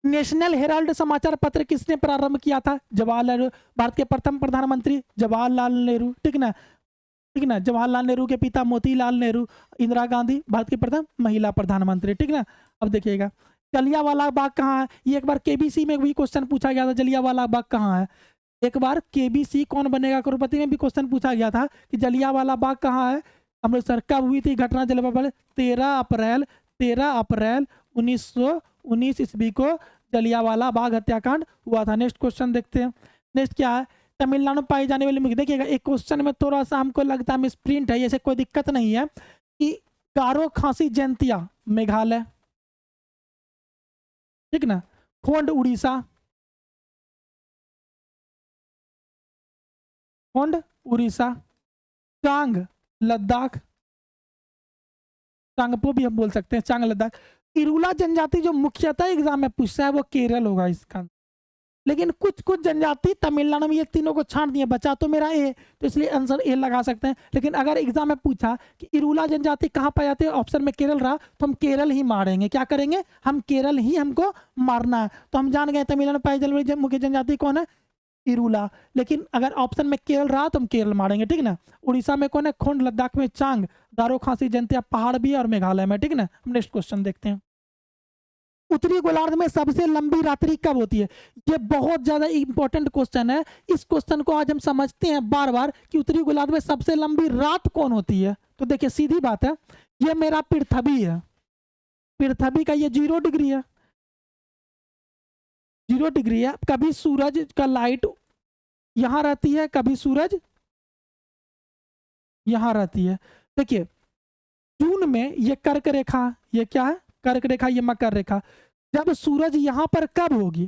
नेशनल हेराल्ड समाचार पत्र किसने प्रारंभ किया था? जवाहरलाल नेहरू, भारत के प्रथम प्रधानमंत्री जवाहरलाल नेहरू। ठीक ना, ठीक ना। जवाहरलाल नेहरू के पिता मोतीलाल नेहरू, इंदिरा गांधी भारत की प्रथम महिला प्रधानमंत्री। ठीक ना। अब देखिएगा, जलियांवाला बाग कहाँ है? ये एक बार केबीसी में भी क्वेश्चन पूछा गया था, जलियांवाला बाग कहाँ है। एक बार केबीसी कौन बनेगा करोड़पति में भी क्वेश्चन पूछा गया था कि जलियांवाला बाग कहाँ है, अमृतसर। कब हुई थी घटना? जलियांवाला 13 अप्रैल 1919 ईस्वी को जलियांवाला बाग हत्याकांड हुआ था। नेक्स्ट क्वेश्चन देखते हैं। नेक्स्ट क्या है? तमिलनाडु में पाई जाने वाली मुख्य, देखिएगा एक क्वेश्चन में थोड़ा सा हमको लगता है मिसप्रिंट है, ऐसे कोई दिक्कत नहीं है, कि गारो खासी जयंतिया मेघालय, ठीक ना। खोंड उड़ीसा, खोंड उड़ीसा। चांग लद्दाख, चांगपो भी हम बोल सकते हैं, चांग लद्दाख। इरूला जनजाति जो मुख्यतः एग्जाम में पूछता है वो केरल होगा इसका। लेकिन कुछ कुछ जनजाति तमिलनाडु में, ये तीनों को छांट दिए, बचा तो मेरा ए, तो इसलिए आंसर ए लगा सकते हैं। लेकिन अगर एग्जाम में पूछा कि इरूला जनजाति कहाँ पाए जाते हैं, ऑप्शन में केरल रहा, तो हम केरल ही मारेंगे। क्या करेंगे? हम केरल ही हमको मारना है। तो हम जान गए तमिलनाडु में पाई जाने वाली मुख्य जनजाति कौन है? इरूला। लेकिन अगर ऑप्शन में केरल रहा तो हम केरल मारेंगे। ठीक ना। उड़ीसा में कौन है? खोंड। लद्दाख में चांग। गारो खासी जनतिया पहाड़ भी है, और मेघालय में। ठीक ना। हम नेक्स्ट क्वेश्चन देखते हैं। उत्तरी गोलार्ध में सबसे लंबी रात्रि कब होती है? ये बहुत ज्यादा इंपॉर्टेंट क्वेश्चन है। इस क्वेश्चन को आज हम समझते हैं बार बार कि उत्तरी गोलार्ध में सबसे लंबी रात कौन होती है। तो देखिए सीधी बात है, ये मेरा पृथ्वी है। पृथ्वी का ये 0 डिग्री है, 0 डिग्री है। कभी सूरज का लाइट यहां रहती है, कभी सूरज यहां रहती है। देखिए जून में ये कर्क रेखा, ये क्या है? कर्क रेखा, ये मकर रेखा। जब सूरज यहां पर कब होगी?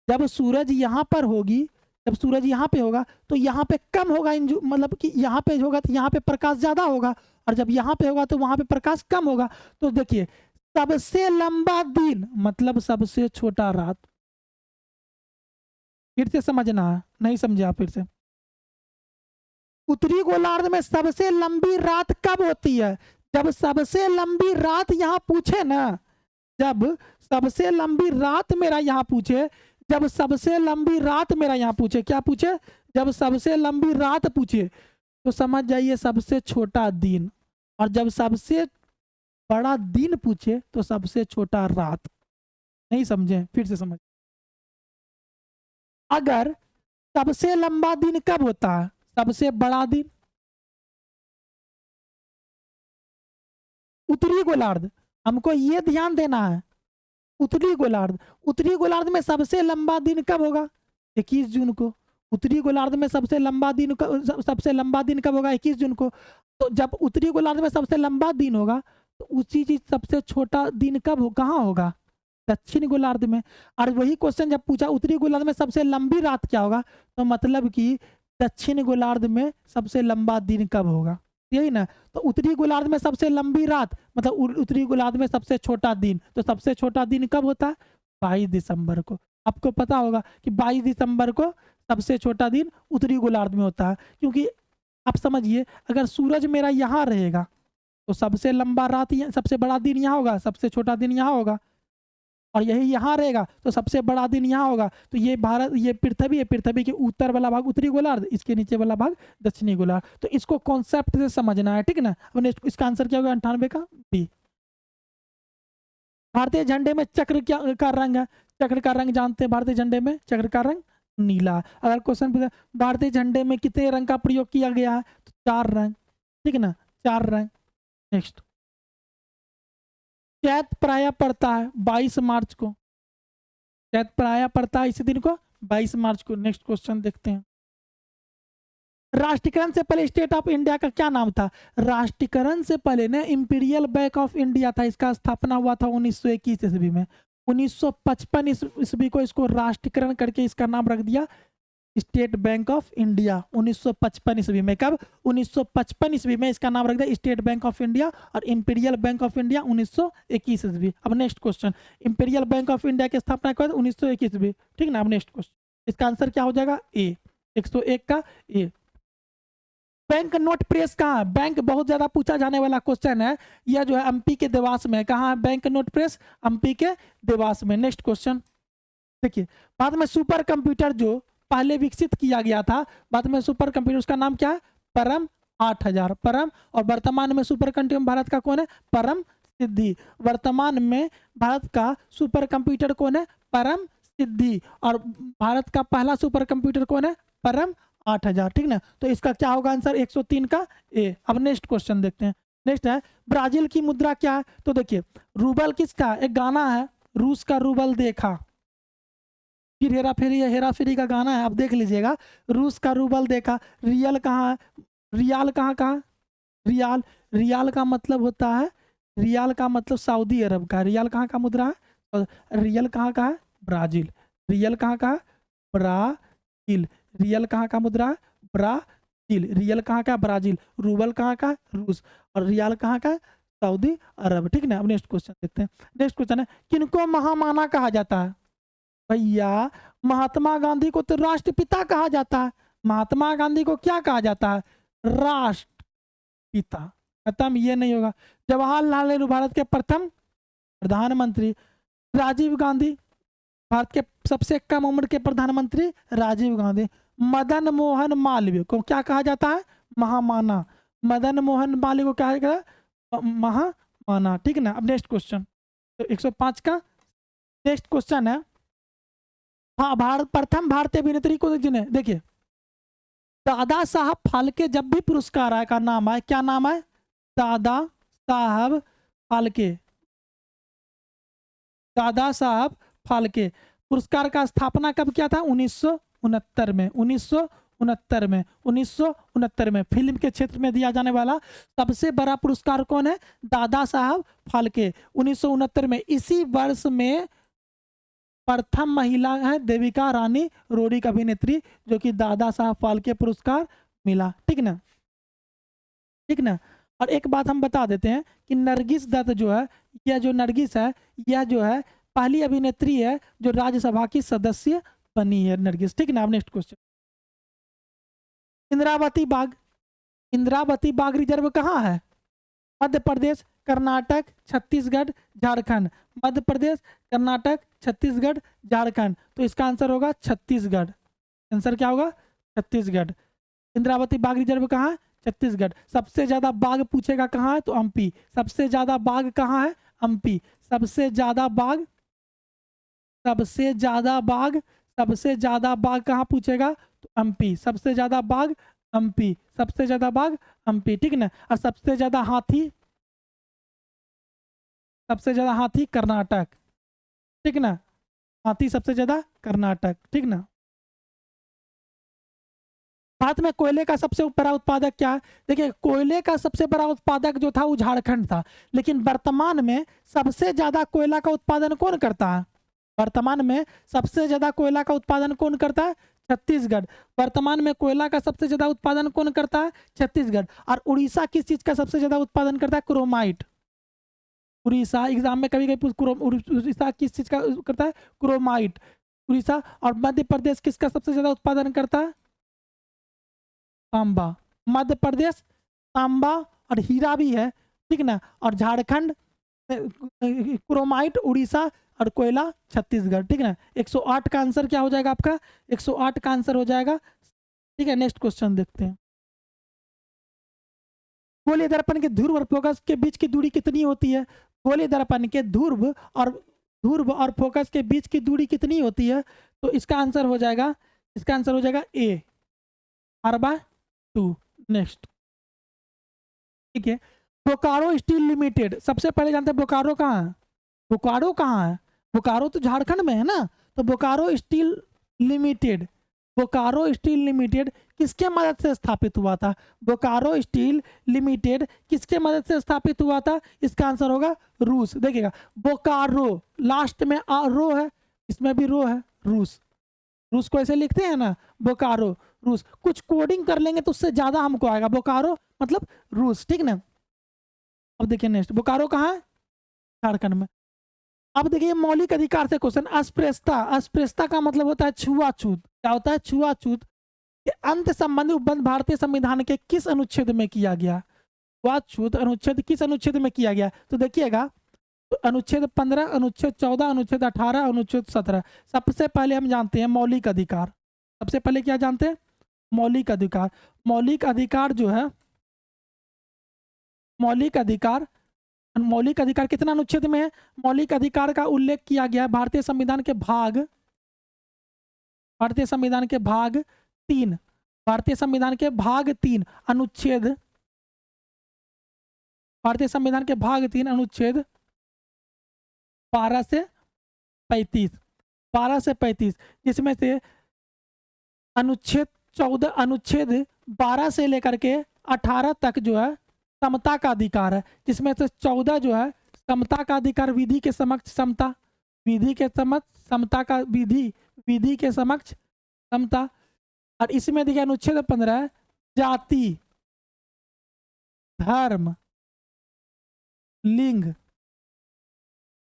जब सूरज यहां पर होगी, जब सूरज यहाँ पे होगा तो यहाँ पे कम होगा, मतलब कि यहाँ पे होगा तो यहाँ पे प्रकाश ज्यादा होगा, और जब यहाँ पे होगा तो वहां पे प्रकाश कम होगा। तो देखिए सबसे लंबा दिन मतलब सबसे छोटा रात। फिर से समझना है, नहीं समझे आप? फिर से उत्तरी गोलार्ध में सबसे लंबी रात कब होती है? जब सबसे लंबी रात यहाँ पूछे ना, जब सबसे लंबी रात मेरा यहाँ पूछे, जब सबसे लंबी रात मेरा यहाँ पूछे, क्या पूछे? जब सबसे लंबी रात पूछे तो समझ जाइए सबसे छोटा दिन, और जब सबसे बड़ा दिन पूछे तो सबसे छोटा रात। नहीं समझे? फिर से समझ। अगर सबसे लंबा दिन कब होता है? सबसे बड़ा दिन। उत्तरी गोलार्ध, हमको ये ध्यान देना है, उत्तरी गोलार्ध, उत्तरी गोलार्ध में सबसे लंबा दिन कब होगा? 21 जून को। उत्तरी गोलार्ध में सबसे लंबा दिन सबसे लंबा दिन कब होगा? 21 जून को। तो जब उत्तरी गोलार्ध में सबसे लंबा दिन होगा तो उसी चीज सबसे छोटा दिन कब हो, कहाँ होगा? दक्षिण गोलार्ध में। और वही क्वेश्चन जब पूछा उत्तरी गोलार्ध में सबसे लंबी रात क्या होगा, तो मतलब कि दक्षिण गोलार्ध में सबसे लंबा दिन कब होगा, यही ना। तो उत्तरी गोलार्ध में सबसे लंबी रात मतलब उत्तरी गोलार्ध में सबसे छोटा दिन, तो सबसे छोटा दिन कब होता है? 22 दिसंबर को। आपको पता होगा कि 22 दिसंबर को सबसे छोटा दिन उत्तरी गोलार्ध में होता है, क्योंकि आप समझिए अगर सूरज मेरा यहाँ रहेगा तो सबसे लंबा रात सबसे बड़ा दिन यहाँ होगा, सबसे छोटा दिन यहाँ होगा, और यही यहाँ रहेगा तो सबसे बड़ा दिन यहाँ होगा। तो ये भारत, ये पृथ्वी है, पृथ्वी के उत्तर वाला भाग उत्तरी गोलार्ध, इसके नीचे वाला भाग दक्षिणी गोलार्ध। तो इसको कॉन्सेप्ट से समझना है, ठीक ना। अब इसका आंसर क्या होगा? 98 का बी। भारतीय झंडे में चक्र क्या का रंग है? चक्र का रंग जानते हैं, भारतीय झंडे में चक्र का रंग नीला। अगर क्वेश्चन पूछे भारतीय झंडे में कितने रंग का प्रयोग किया गया है, तो 4 रंग, ठीक ना, 4 रंग। नेक्स्ट, चैत प्रायः पड़ता है 22 मार्च को, चैत प्रायः पड़ता है इसी दिन को 22 मार्च को। नेक्स्ट क्वेश्चन देखते हैं। राष्ट्रीयकरण से पहले स्टेट ऑफ इंडिया का क्या नाम था? राष्ट्रीयकरण से पहले ना इंपीरियल बैंक ऑफ इंडिया था, इसका स्थापना हुआ था 1921 ईस्वी में। 1955 ईस्वी को इसको राष्ट्रीयकरण करके इसका नाम रख दिया स्टेट बैंक ऑफ इंडिया। 1955 ईस्वी में, कब? 1955 ईस्वी में इसका नाम रख दिया स्टेट बैंक ऑफ इंडिया, और इंपीरियल बैंक ऑफ इंडिया 1921 ईस्वी। अब next question, imperial bank of India की स्थापना कब? 1921 ईस्वी, ठीक ना। अब नेक्स्ट क्वेश्चन, इसका आंसर क्या हो जाएगा? ए, 101 का ए। बैंक नोट प्रेस कहाँ है? बैंक बहुत ज्यादा पूछा जाने वाला क्वेश्चन है, यह जो है एमपी के देवास में। कहाँ है बैंक नोट प्रेस? एमपी के देवास में। नेक्स्ट क्वेश्चन देखिए, बाद में सुपर कंप्यूटर जो पहले विकसित किया गया था, बाद में सुपर कंप्यूटर, उसका नाम क्या है? परम 8000, परम। और वर्तमान में सुपर कंप्यूटर भारत का कौन है? परम सिद्धि। वर्तमान में भारत का सुपर कंप्यूटर कौन है? परम सिद्धि। और भारत का पहला सुपर कंप्यूटर कौन है? परम 8000, ठीक ना। तो इसका क्या होगा आंसर? 103 का ए। अब नेक्स्ट क्वेश्चन देखते हैं। नेक्स्ट है, ब्राजील की मुद्रा क्या है? तो देखिए, रूबल किसका? एक गाना है, रूस का रूबल देखा, फिर हेरा फेरी है, हेरा फेरी का गाना है, आप देख लीजिएगा। रूस का रूबल देखा। रियल कहाँ है? रियाल कहाँ? रियाल, रियाल का मतलब होता है, रियाल का मतलब सऊदी अरब का। रियाल कहाँ का मुद्रा है? और रियल कहाँ का है? ब्राजील। रियल कहाँ का? ब्राजील। रियल कहाँ का मुद्रा है? ब्राजील। रियल कहाँ का? ब्राजील। रूबल कहाँ का? रूस। और रियाल कहाँ का? सऊदी अरब, ठीक ना। अब नेक्स्ट क्वेश्चन देखते हैं। नेक्स्ट क्वेश्चन है, किनको महामाना कहा जाता है? भैया, महात्मा गांधी को तो राष्ट्रपिता कहा जाता है। महात्मा गांधी को क्या कहा जाता है? राष्ट्रपिता। खत्म, ये नहीं होगा। जवाहरलाल नेहरू भारत के प्रथम प्रधानमंत्री। राजीव गांधी भारत के सबसे कम उम्र के प्रधानमंत्री राजीव गांधी। मदन मोहन मालवीय को क्या कहा जाता है? महामाना। मदन मोहन मालवीय को क्या कहता है? महामाना, ठीक ना। अब नेक्स्ट क्वेश्चन, तो 105 का नेक्स्ट क्वेश्चन है, हाँ, भारत प्रथम भारतीय अभिनेत्री को जिन्हें, देखिए, दादा साहब फाल्के जब भी पुरस्कार आए का नाम है, क्या नाम है? दादा साहब फाल्के। दादा साहब फाल्के पुरस्कार का स्थापना कब किया था? 1969 में। 1969 में, 1969 में। फिल्म के क्षेत्र में दिया जाने वाला सबसे बड़ा पुरस्कार कौन है? दादा साहब फाल्के, 1969 में। इसी वर्ष में प्रथम महिला है देविका रानी रोडी की अभिनेत्री, जो कि दादा साहब फाल्के पुरस्कार मिला, ठीक ना, ठीक ना। और एक बात हम बता देते हैं कि नरगिस दत्त जो है, यह जो नरगिस है, यह जो है पहली अभिनेत्री है जो राज्यसभा की सदस्य बनी है, नरगिस, ठीक ना। अब नेक्स्ट क्वेश्चन, इंद्रावती बाग इंद्रावती बाघ रिजर्व कहाँ है? मध्य प्रदेश, कर्नाटक, छत्तीसगढ़, झारखंड। मध्य प्रदेश, कर्नाटक, छत्तीसगढ़, झारखंड। तो इसका आंसर होगा छत्तीसगढ़। आंसर क्या होगा? छत्तीसगढ़। इंद्रावती बाघ रिजर्व कहाँ है? छत्तीसगढ़। सबसे ज्यादा बाघ पूछेगा कहाँ है? तो एमपी। सबसे ज्यादा बाघ कहाँ है? एमपी। सबसे ज्यादा बाघ, सबसे ज्यादा बाघ, सबसे ज्यादा बाघ कहाँ पूछेगा? तो एमपी। सबसे ज्यादा बाघ एमपी, सबसे ज्यादा बाघ एमपी, ठीक ना। और सबसे ज्यादा हाथी, सबसे ज्यादा हाथी कर्नाटक, ठीक ना। हाथी सबसे ज्यादा कर्नाटक, ठीक ना। भारत में कोयले का सबसे बड़ा उत्पादक क्या है? देखिए, कोयले का सबसे बड़ा उत्पादक जो था वो झारखंड था, लेकिन वर्तमान में सबसे ज्यादा कोयला का उत्पादन कौन करता है? वर्तमान में सबसे ज्यादा कोयला का उत्पादन कौन करता है? छत्तीसगढ़। वर्तमान में कोयला का सबसे ज्यादा उत्पादन कौन करता है? छत्तीसगढ़। और उड़ीसा किस चीज का सबसे ज्यादा उत्पादन करता है? क्रोमाइट। उड़ीसा एग्जाम में कभी कभी उड़ीसा किस चीज का करता है? क्रोमाइट, उड़ीसा। और मध्य प्रदेश किसका सबसे ज्यादा उत्पादन करता है? तांबा। मध्य प्रदेश तांबा और हीरा भी है, ठीक ना। और झारखंड क्रोमाइट, उड़ीसा और कोयला छत्तीसगढ़, ठीक ना। 108 का आंसर क्या हो जाएगा आपका? 108 का आंसर हो जाएगा, ठीक है। नेक्स्ट क्वेश्चन देखते हैं। गोलीय दर्पण के ध्रुव और फोकस के बीच की दूरी कितनी होती है? गोलीय दर्पण के ध्रुव और फोकस के बीच की दूरी कितनी होती है? तो इसका आंसर हो जाएगा, इसका आंसर हो जाएगा ए, r/2। नेक्स्ट, ठीक है। बोकारो स्टील लिमिटेड, सबसे पहले जानते हैं बोकारो कहाँ है? बोकारो कहाँ है? बोकारो तो झारखंड में है ना। तो Bokaro steel limited, Bokaro steel limited किसके मदद से स्थापित हुआ था? बोकारो स्टील लिमिटेड किसके मदद से स्थापित हुआ था? इसका आंसर होगा रूस। देखिएगा, बोकारो लास्ट में रो है, इसमें भी रो है, रूस। रूस को ऐसे लिखते हैं ना, बोकारो रूस। कुछ कोडिंग कर लेंगे तो उससे ज्यादा हमको आएगा। बोकारो मतलब रूस, ठीक ना। अब देखिए नेक्स्ट, बोकारो कहाँ है? झारखंड में। अब देखिए मौलिक अधिकार से क्वेश्चन, अस्पृश्यता। अस्पृश्यता का मतलब होता है छुआछूत। क्या होता है? छुआछूत। अंत संबंधी उपबंध भारतीय संविधान के किस अनुच्छेद में किया गया? छुआछूत अनुच्छेद किस अनुच्छेद में किया गया? तो देखिएगा, तो अनुच्छेद 15, अनुच्छेद 14, अनुच्छेद 18, अनुच्छेद 17। सबसे पहले हम जानते हैं मौलिक अधिकार। सबसे पहले क्या जानते हैं? मौलिक अधिकार। मौलिक अधिकार जो है, मौलिक अधिकार, मौलिक अधिकार कितना अनुच्छेद में है? मौलिक अधिकार का उल्लेख किया गया है भारतीय संविधान के भाग, भारतीय संविधान के भाग 3, भारतीय संविधान के भाग 3 अनुच्छेद, भारतीय संविधान के भाग 3 अनुच्छेद 12 से 35, 12 से 35, जिसमें से अनुच्छेद 14, अनुच्छेद 12 से लेकर के 18 तक जो है समता का अधिकार है, जिसमें से 14 जो है समता का अधिकार, विधि के समक्ष समता, विधि के समक्ष समता का, विधि, विधि के समक्ष समता। और इसमें देखिए अनुच्छेद 15 जाति, धर्म, लिंग,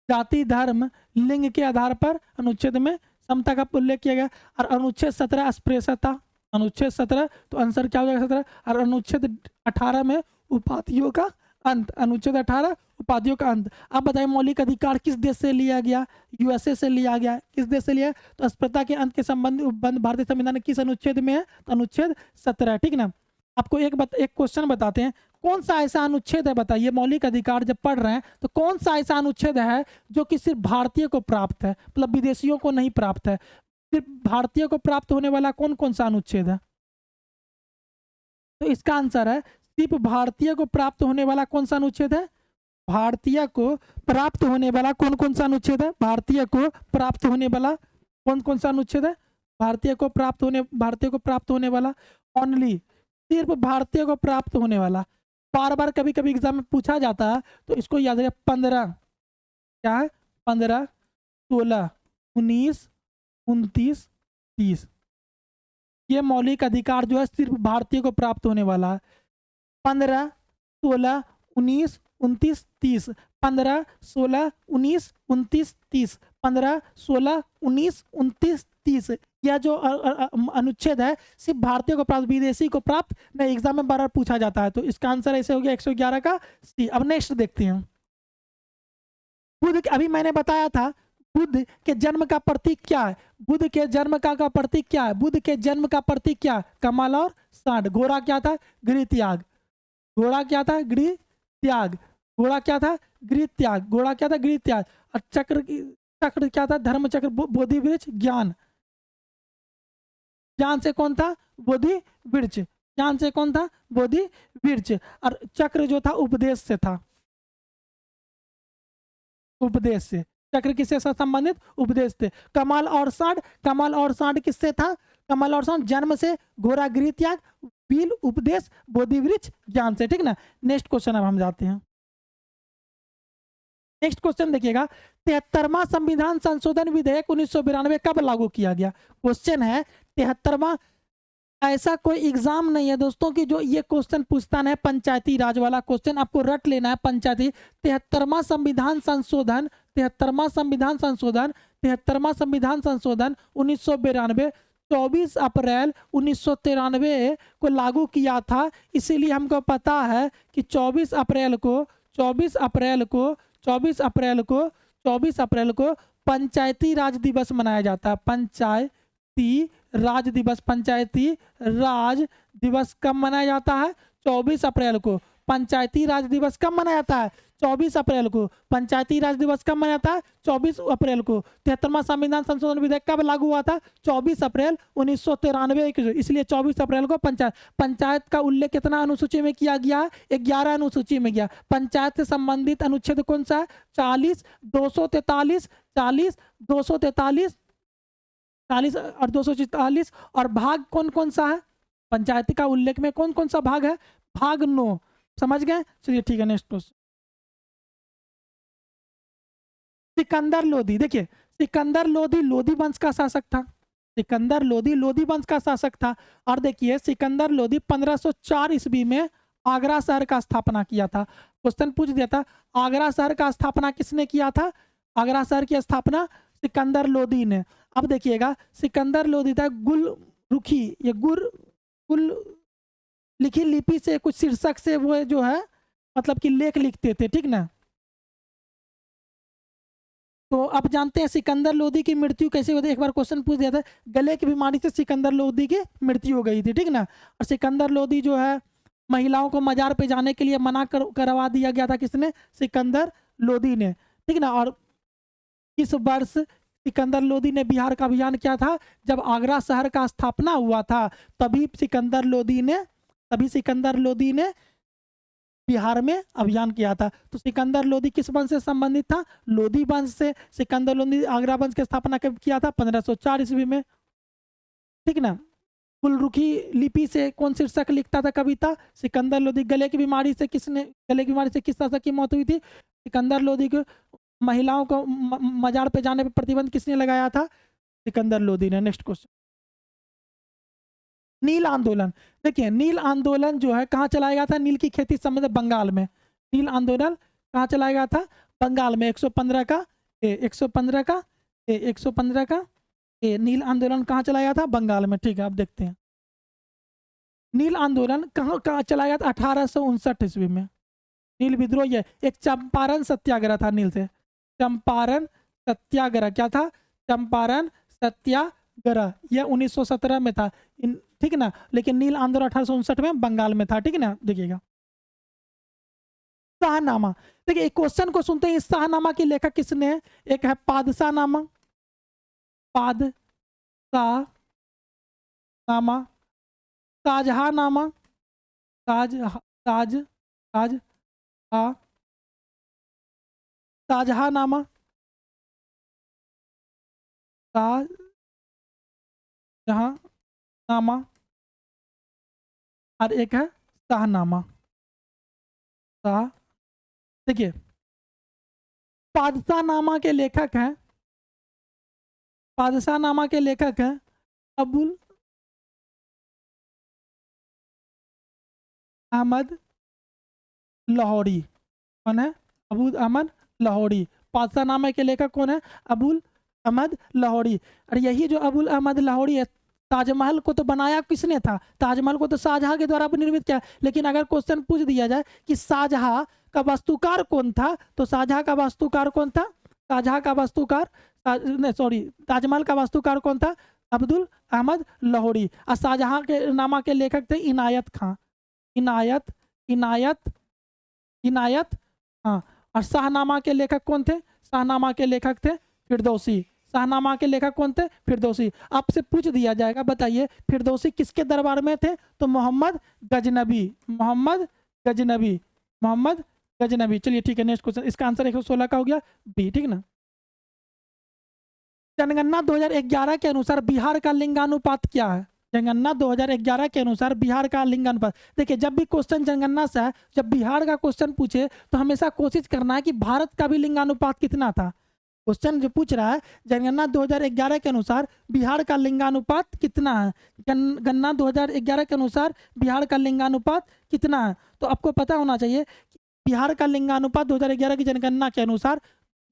जाति, धर्म, लिंग के आधार पर अनुच्छेद में समता का उल्लेख किया गया। और अनुच्छेद 17 अस्पृश्यता, अनुच्छेद 17, तो आंसर क्या हो जाएगा 17। और अनुच्छेद 18 में उपाधियों का अंत, अनुच्छेद 18 उपाधियों का अंत। अब बताइए मौलिक अधिकार किस देश से लिया गया? यूएसए से लिया गया। किस देश से लिया? तो अस्पृश्यता के अंत के संबंध उपबंध भारतीय संविधान के किस अनुच्छेद में है? तो अनुच्छेद 17, ठीक ना। आपको एक क्वेश्चन बताते हैं, कौन सा ऐसा अनुच्छेद है, बताइए, मौलिक अधिकार जब पढ़ रहे हैं तो कौन सा ऐसा अनुच्छेद है जो कि सिर्फ भारतीय को प्राप्त है, मतलब विदेशियों को नहीं प्राप्त है? सिर्फ भारतीय को प्राप्त होने वाला कौन कौन सा अनुच्छेद है? तो इसका आंसर है सिर्फ भारतीय को प्राप्त होने वाला कौन सा अनुच्छेद है? भारतीय को प्राप्त होने वाला कौन कौन सा अनुच्छेद है? भारतीय को प्राप्त होने वाला कौन कौन सा अनुच्छेद है? भारतीय को प्राप्त होने वाला ओनली, सिर्फ भारतीय को प्राप्त होने वाला। बार बार कभी कभी एग्जाम में पूछा जाता है, तो इसको याद रखिए। 15 क्या है? 15, 16, 19, 29, 30। ये मौलिक अधिकार जो है सिर्फ भारतीय को प्राप्त होने वाला है। 15, 16, 19, 29, 30। 15, 16, 19, 29, 30। 15, 16, 19, 29, 30 यह जो अनुच्छेद है सिर्फ भारतीय को प्राप्त, विदेशी को प्राप्त नहीं। एग्जाम में बार बार पूछा जाता है, तो इसका आंसर ऐसे हो गया 111 का सी। अब नेक्स्ट देखते हैं। बुध, अभी मैंने बताया था बुध के जन्म का प्रतीक क्या है। बुध के जन्म का प्रतीक क्या है? बुध के जन्म का प्रतीक क्या है? कमल और सांड। घोड़ा क्या था? गृह त्याग। घोड़ा क्या था? गृह त्याग। घोड़ा क्या था? गृह त्याग। घोड़ा क्या था? गृह त्याग। और चक्र चक्र क्या था? धर्म चक्र। बोधि वृक्ष ज्ञान। ज्ञान से कौन था? बोधि वृक्ष। ज्ञान से कौन था? बोधि वृक्ष। और चक्र जो था उपदेश से था। उपदेश से। चक्र किससे संबंधित? उपदेश से। कमल और सांड, कमल और सांड किससे था? कमल और सांड जन्म से, घोड़ा गृह त्याग, पील उपदेश, बोधि वृक्ष ज्ञान से। ठीक ना। नेक्स्ट क्वेश्चन अब हम जाते हैं। नेक्स्ट क्वेश्चन देखिएगा, 73वां संविधान संशोधन विधेयक 1992 कब लागू किया गया? क्वेश्चन है 73वां। ऐसा कोई एग्जाम नहीं है दोस्तों कि जो ये क्वेश्चन पूछता है पंचायती राज वाला क्वेश्चन, आपको रट लेना है पंचायती। 73वां संविधान संशोधन, 73वां संविधान संशोधन, 73वां संविधान संशोधन 1992 24 अप्रैल 1993 को लागू किया था। इसीलिए हमको पता है कि 24 अप्रैल को 24 अप्रैल को 24 अप्रैल को 24 अप्रैल को पंचायती राज दिवस मनाया जाता है। पंचायती राज दिवस, पंचायती राज दिवस कब मनाया जाता है? 24 अप्रैल को। पंचायती राज दिवस कब मनाया जाता है? 24 अप्रैल को। पंचायती राज दिवस कब मनाया जाता है? 24 अप्रैल को। 73वां संविधान संशोधन विधेयक कब लागू हुआ था? 24 अप्रैल 1993। इसलिए 24 अप्रैल को पंचायत का उल्लेख कितना अनुसूची में किया गया है? 11 अनुसूची में गया। पंचायत से संबंधित अनुच्छेद कौन सा है? 40, 243, 40, 243, 40 और 244। और भाग कौन कौन सा है पंचायती का उल्लेख में? कौन कौन सा भाग है? भाग 9। समझ गए? चलिए ठीक है। Next question, Sikandar Lodhi. देखिए सिकंदर लोधी लोधी वंश का शासक था। सिकंदर लोधी लोधी वंश का शासक था। और देखिए सिकंदर लोधी 1504 ईस्वी में आगरा शहर का स्थापना किया था। क्वेश्चन पूछ दिया था आगरा शहर का स्थापना किसने किया था? आगरा शहर की स्थापना सिकंदर लोधी ने। अब देखिएगा सिकंदर लोधी था गुलरुखी, ये गुल लिखी लिपि से कुछ शीर्षक से वो जो है मतलब कि लेख लिखते थे। ठीक ना। तो अब जानते हैं सिकंदर लोधी की मृत्यु कैसे होती है। एक बार क्वेश्चन पूछ दिया था, गले की बीमारी से सिकंदर लोधी की मृत्यु हो गई थी। ठीक ना। और सिकंदर लोधी जो है महिलाओं को मजार पे जाने के लिए मना करवा दिया गया था। किसने? सिकंदर लोधी ने। ठीक ना। और किस वर्ष सिकंदर लोधी ने बिहार का अभियान किया था? जब आगरा शहर का स्थापना हुआ था तभी सिकंदर लोधी ने बिहार में अभियान किया था। तो सिकंदर लोधी किस वंश से संबंधित था? लोधी वंश से। सिकंदर लोधी आगरा वंश की स्थापना कब किया था? 1504 ईस्वी में। ठीक ना। गुलरुखी लिपि से कौन शीर्षक लिखता था कविता? सिकंदर लोधी। गले की बीमारी से किस शासक की मौत हुई थी? सिकंदर लोधी को। महिलाओं को मजार पे जाने पर प्रतिबंध किसने लगाया था? सिकंदर लोधी ने। नेक्स्ट क्वेश्चन, नील आंदोलन। देखिए नील आंदोलन जो है कहाँ चलाया गया था? नील की खेती संबंधित बंगाल में। नील आंदोलन कहाँ चलाया गया था? बंगाल में। 115 का 115 का 115 का नील आंदोलन कहाँ चलाया गया था? बंगाल में। ठीक है। अब देखते हैं नील आंदोलन कहाँ चलाया गया था? 1859 ईस्वी में। नील विद्रोह, ये एक चंपारण सत्याग्रह था। नील से चंपारण सत्याग्रह क्या था? चंपारण सत्याग्रह, यह 1917 में था। ठीक ना। लेकिन नील आंदोलन 1859 में बंगाल में था। ठीक है ना। देखिएगा शाहनामा। देखिए एक क्वेश्चन को सुनते हैं, इस शाहनामा की लेखक किसने है? एक है पादशाह नामा, पादशाह नामा, शाहजहां नामा, ताज ताज ताज शाहजहां नामा, शाहजहां नामा, और एक है शाहनामा। शाह, देखिए पादशाह नामा के लेखक हैं, पादशाह नामा के लेखक हैं अबुल अहमद लाहौरी। कौन है? अबुल अहमद लाहौरी। पादशाह नामा के लेखक कौन है? अबुल अहमद लाहौरी। और यही जो अबुल अहमद लाहौरी है, ताजमहल को तो बनाया किसने था? ताजमहल को तो शाहजहां के द्वारा निर्मित किया। लेकिन अगर क्वेश्चन पूछ दिया जाए कि शाहजहां का वास्तुकार कौन था, तो शाहजहां का वास्तुकार कौन था? शाहजहां का वास्तुकार, सॉरी, ताजमहल का वास्तुकार कौन था? अब्दुल अहमद लाहौरी। और शाहजहां के नामा के लेखक थे इनायत खां। इनायत इनायत इनायत, हाँ। और शाहनामा के लेखक कौन थे? शाहनामा के लेखक थे फिरदौसी। शाहनामा के लेखक कौन थे? फिरदौसी। आपसे पूछ दिया जाएगा, बताइए फिरदौसी किसके दरबार में थे? तो मोहम्मद गजनबी। मोहम्मद गजनबी। मोहम्मद गजनबी। चलिए ठीक है, नेक्स्ट क्वेश्चन। इसका आंसर 116 का हो गया बी, ठीक ना। जनगणना 2011 के अनुसार बिहार का लिंगानुपात क्या है? जनगणना 2011 के अनुसार बिहार का लिंगानुपात। देखिए, जब भी क्वेश्चन जनगणना से है, जब बिहार का क्वेश्चन पूछे तो हमेशा कोशिश करना है कि भारत का भी लिंगानुपात कितना था। क्वेश्चन जो पूछ रहा है जनगणना 2011 के अनुसार बिहार का लिंगानुपात कितना है, जनगणना 2011 के अनुसार बिहार का लिंगानुपात कितना है, तो आपको पता होना चाहिए कि बिहार का लिंगानुपात 2011 की जनगणना के अनुसार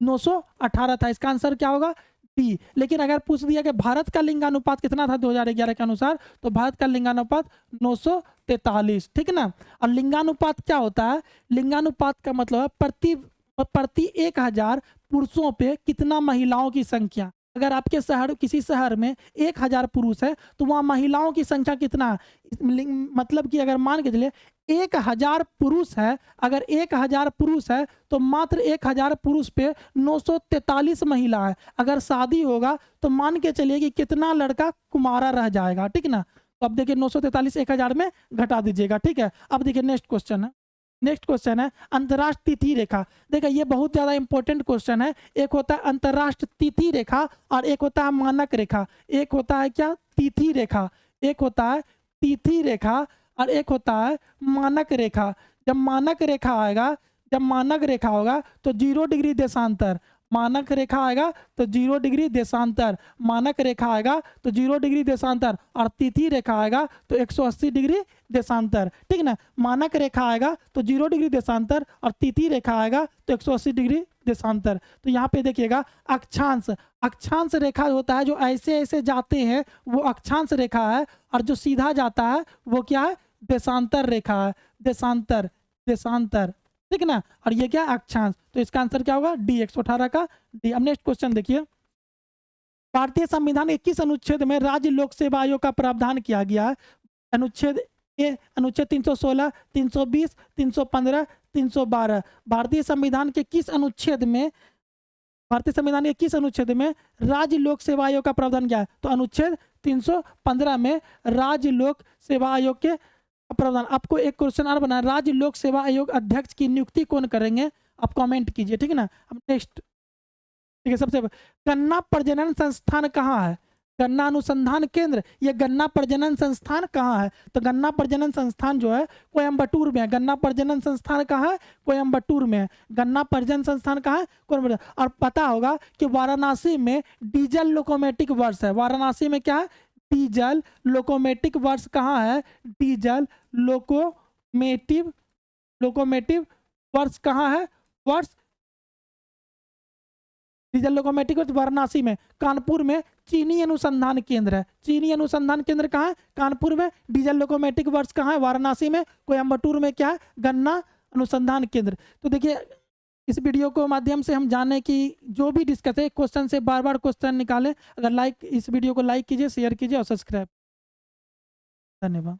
918 था। इसका आंसर क्या होगा? डी। लेकिन अगर पूछ दिया कि भारत का लिंगानुपात कितना था 2011 के अनुसार, तो भारत का लिंगानुपात 943, ठीक ना। और लिंगानुपात क्या होता है? लिंगानुपात का मतलब है प्रति 1000 पुरुषों पे कितना महिलाओं की संख्या। अगर आपके शहर, किसी शहर में 1000 पुरुष है तो वहाँ महिलाओं की संख्या कितना है? मतलब कि अगर मान के चलिए 1000 पुरुष है, अगर 1000 पुरुष है तो मात्र 1000 पुरुष पे 943 महिला है। अगर शादी होगा तो मान के चलिए कि कितना लड़का कुमारा रह जाएगा, ठीक ना। तो अब देखिए 943 1000 में घटा दीजिएगा, ठीक है। अब देखिए नेक्स्ट क्वेश्चन है। नेक्स्ट क्वेश्चन है अंतर्राष्ट्रीय तिथि रेखा। देखिए ये बहुत ज्यादा इंपॉर्टेंट क्वेश्चन है। एक होता है अंतर्राष्ट्रीय तिथि रेखा और एक होता है मानक रेखा। एक होता है क्या? तिथि रेखा। एक होता है तिथि रेखा और एक होता है मानक रेखा। जब मानक रेखा आएगा, जब मानक रेखा होगा तो 0 डिग्री देशांतर। मानक रेखा आएगा तो 0 डिग्री देशांतर। मानक रेखा आएगा तो 0 डिग्री देशांतर और तिथि रेखा आएगा तो 180 डिग्री देशांतर, ठीक ना। मानक रेखा आएगा तो 0 डिग्री देशांतर और तिथि रेखा आएगा तो 180 डिग्री देशांतर। तो यहाँ पे देखिएगा अक्षांश, अक्षांश रेखा होता है जो ऐसे ऐसे जाते हैं वो अक्षांश रेखा है, और जो सीधा जाता है वो क्या है? देशांतर रेखा है। देशांतर, देशांतर, ठीक ना। और ये क्या? अक्षांश। तो इसका आंसर क्या होगा? डी, 118 का डी। अब नेक्स्ट क्वेश्चन देखिए, भारतीय संविधान के किस अनुच्छेद में राज्य लोक सेवा आयोग का प्रावधान किया गया है? अनुच्छेद ए, अनुच्छेद 316, 320, 315, 312। भारतीय संविधान के किस अनुच्छेद में, भारतीय संविधान के किस अनुच्छेद में राज्य लोक सेवा आयोग का प्रावधान किया है? तो अनुच्छेद 315 में राज्य लोक सेवा आयोग के प्रावधान। आपको एक क्वेश्चन और बना, राज्य लोक सेवा आयोग अध्यक्ष की नियुक्ति कौन करेंगे? आप कमेंट कीजिए, ठीक है ना। अब नेक्स्ट, ठीक है, सबसे गन्ना प्रजनन संस्थान कहाँ है? गन्ना अनुसंधान केंद्र, ये गन्ना प्रजनन संस्थान कहाँ है? तो गन्ना प्रजनन संस्थान जो है कोयम्बटूर में है। गन्ना प्रजनन संस्थान कहाँ है? कोयम्बटूर में है। गन्ना प्रजनन संस्थान कहाँ है? कोयम्बटूर। और पता होगा कि वाराणसी में डीजल लोकोमेटिक वर्क्स है। वाराणसी में क्या है? डीजल लोकोमेटिक वर्क्स कहाँ है? डीजल लोकोमेटिव, लोकोमेटिव वर्क्स कहाँ है? Works, diesel locomotive works Varanasi में। कानपुर में चीनी अनुसंधान केंद्र है। चीनी अनुसंधान केंद्र कहाँ है? कानपुर में। डीजल लोकोमेटिव वर्क्स कहाँ है? वाराणसी में। कोयम्बटूर में क्या है? गन्ना अनुसंधान केंद्र। तो देखिए इस वीडियो को माध्यम से हम जाने कि जो भी डिस्कस है क्वेश्चन से बार बार क्वेश्चन निकालें। अगर लाइक, इस वीडियो को लाइक कीजिए, शेयर कीजिए और सब्सक्राइब। धन्यवाद।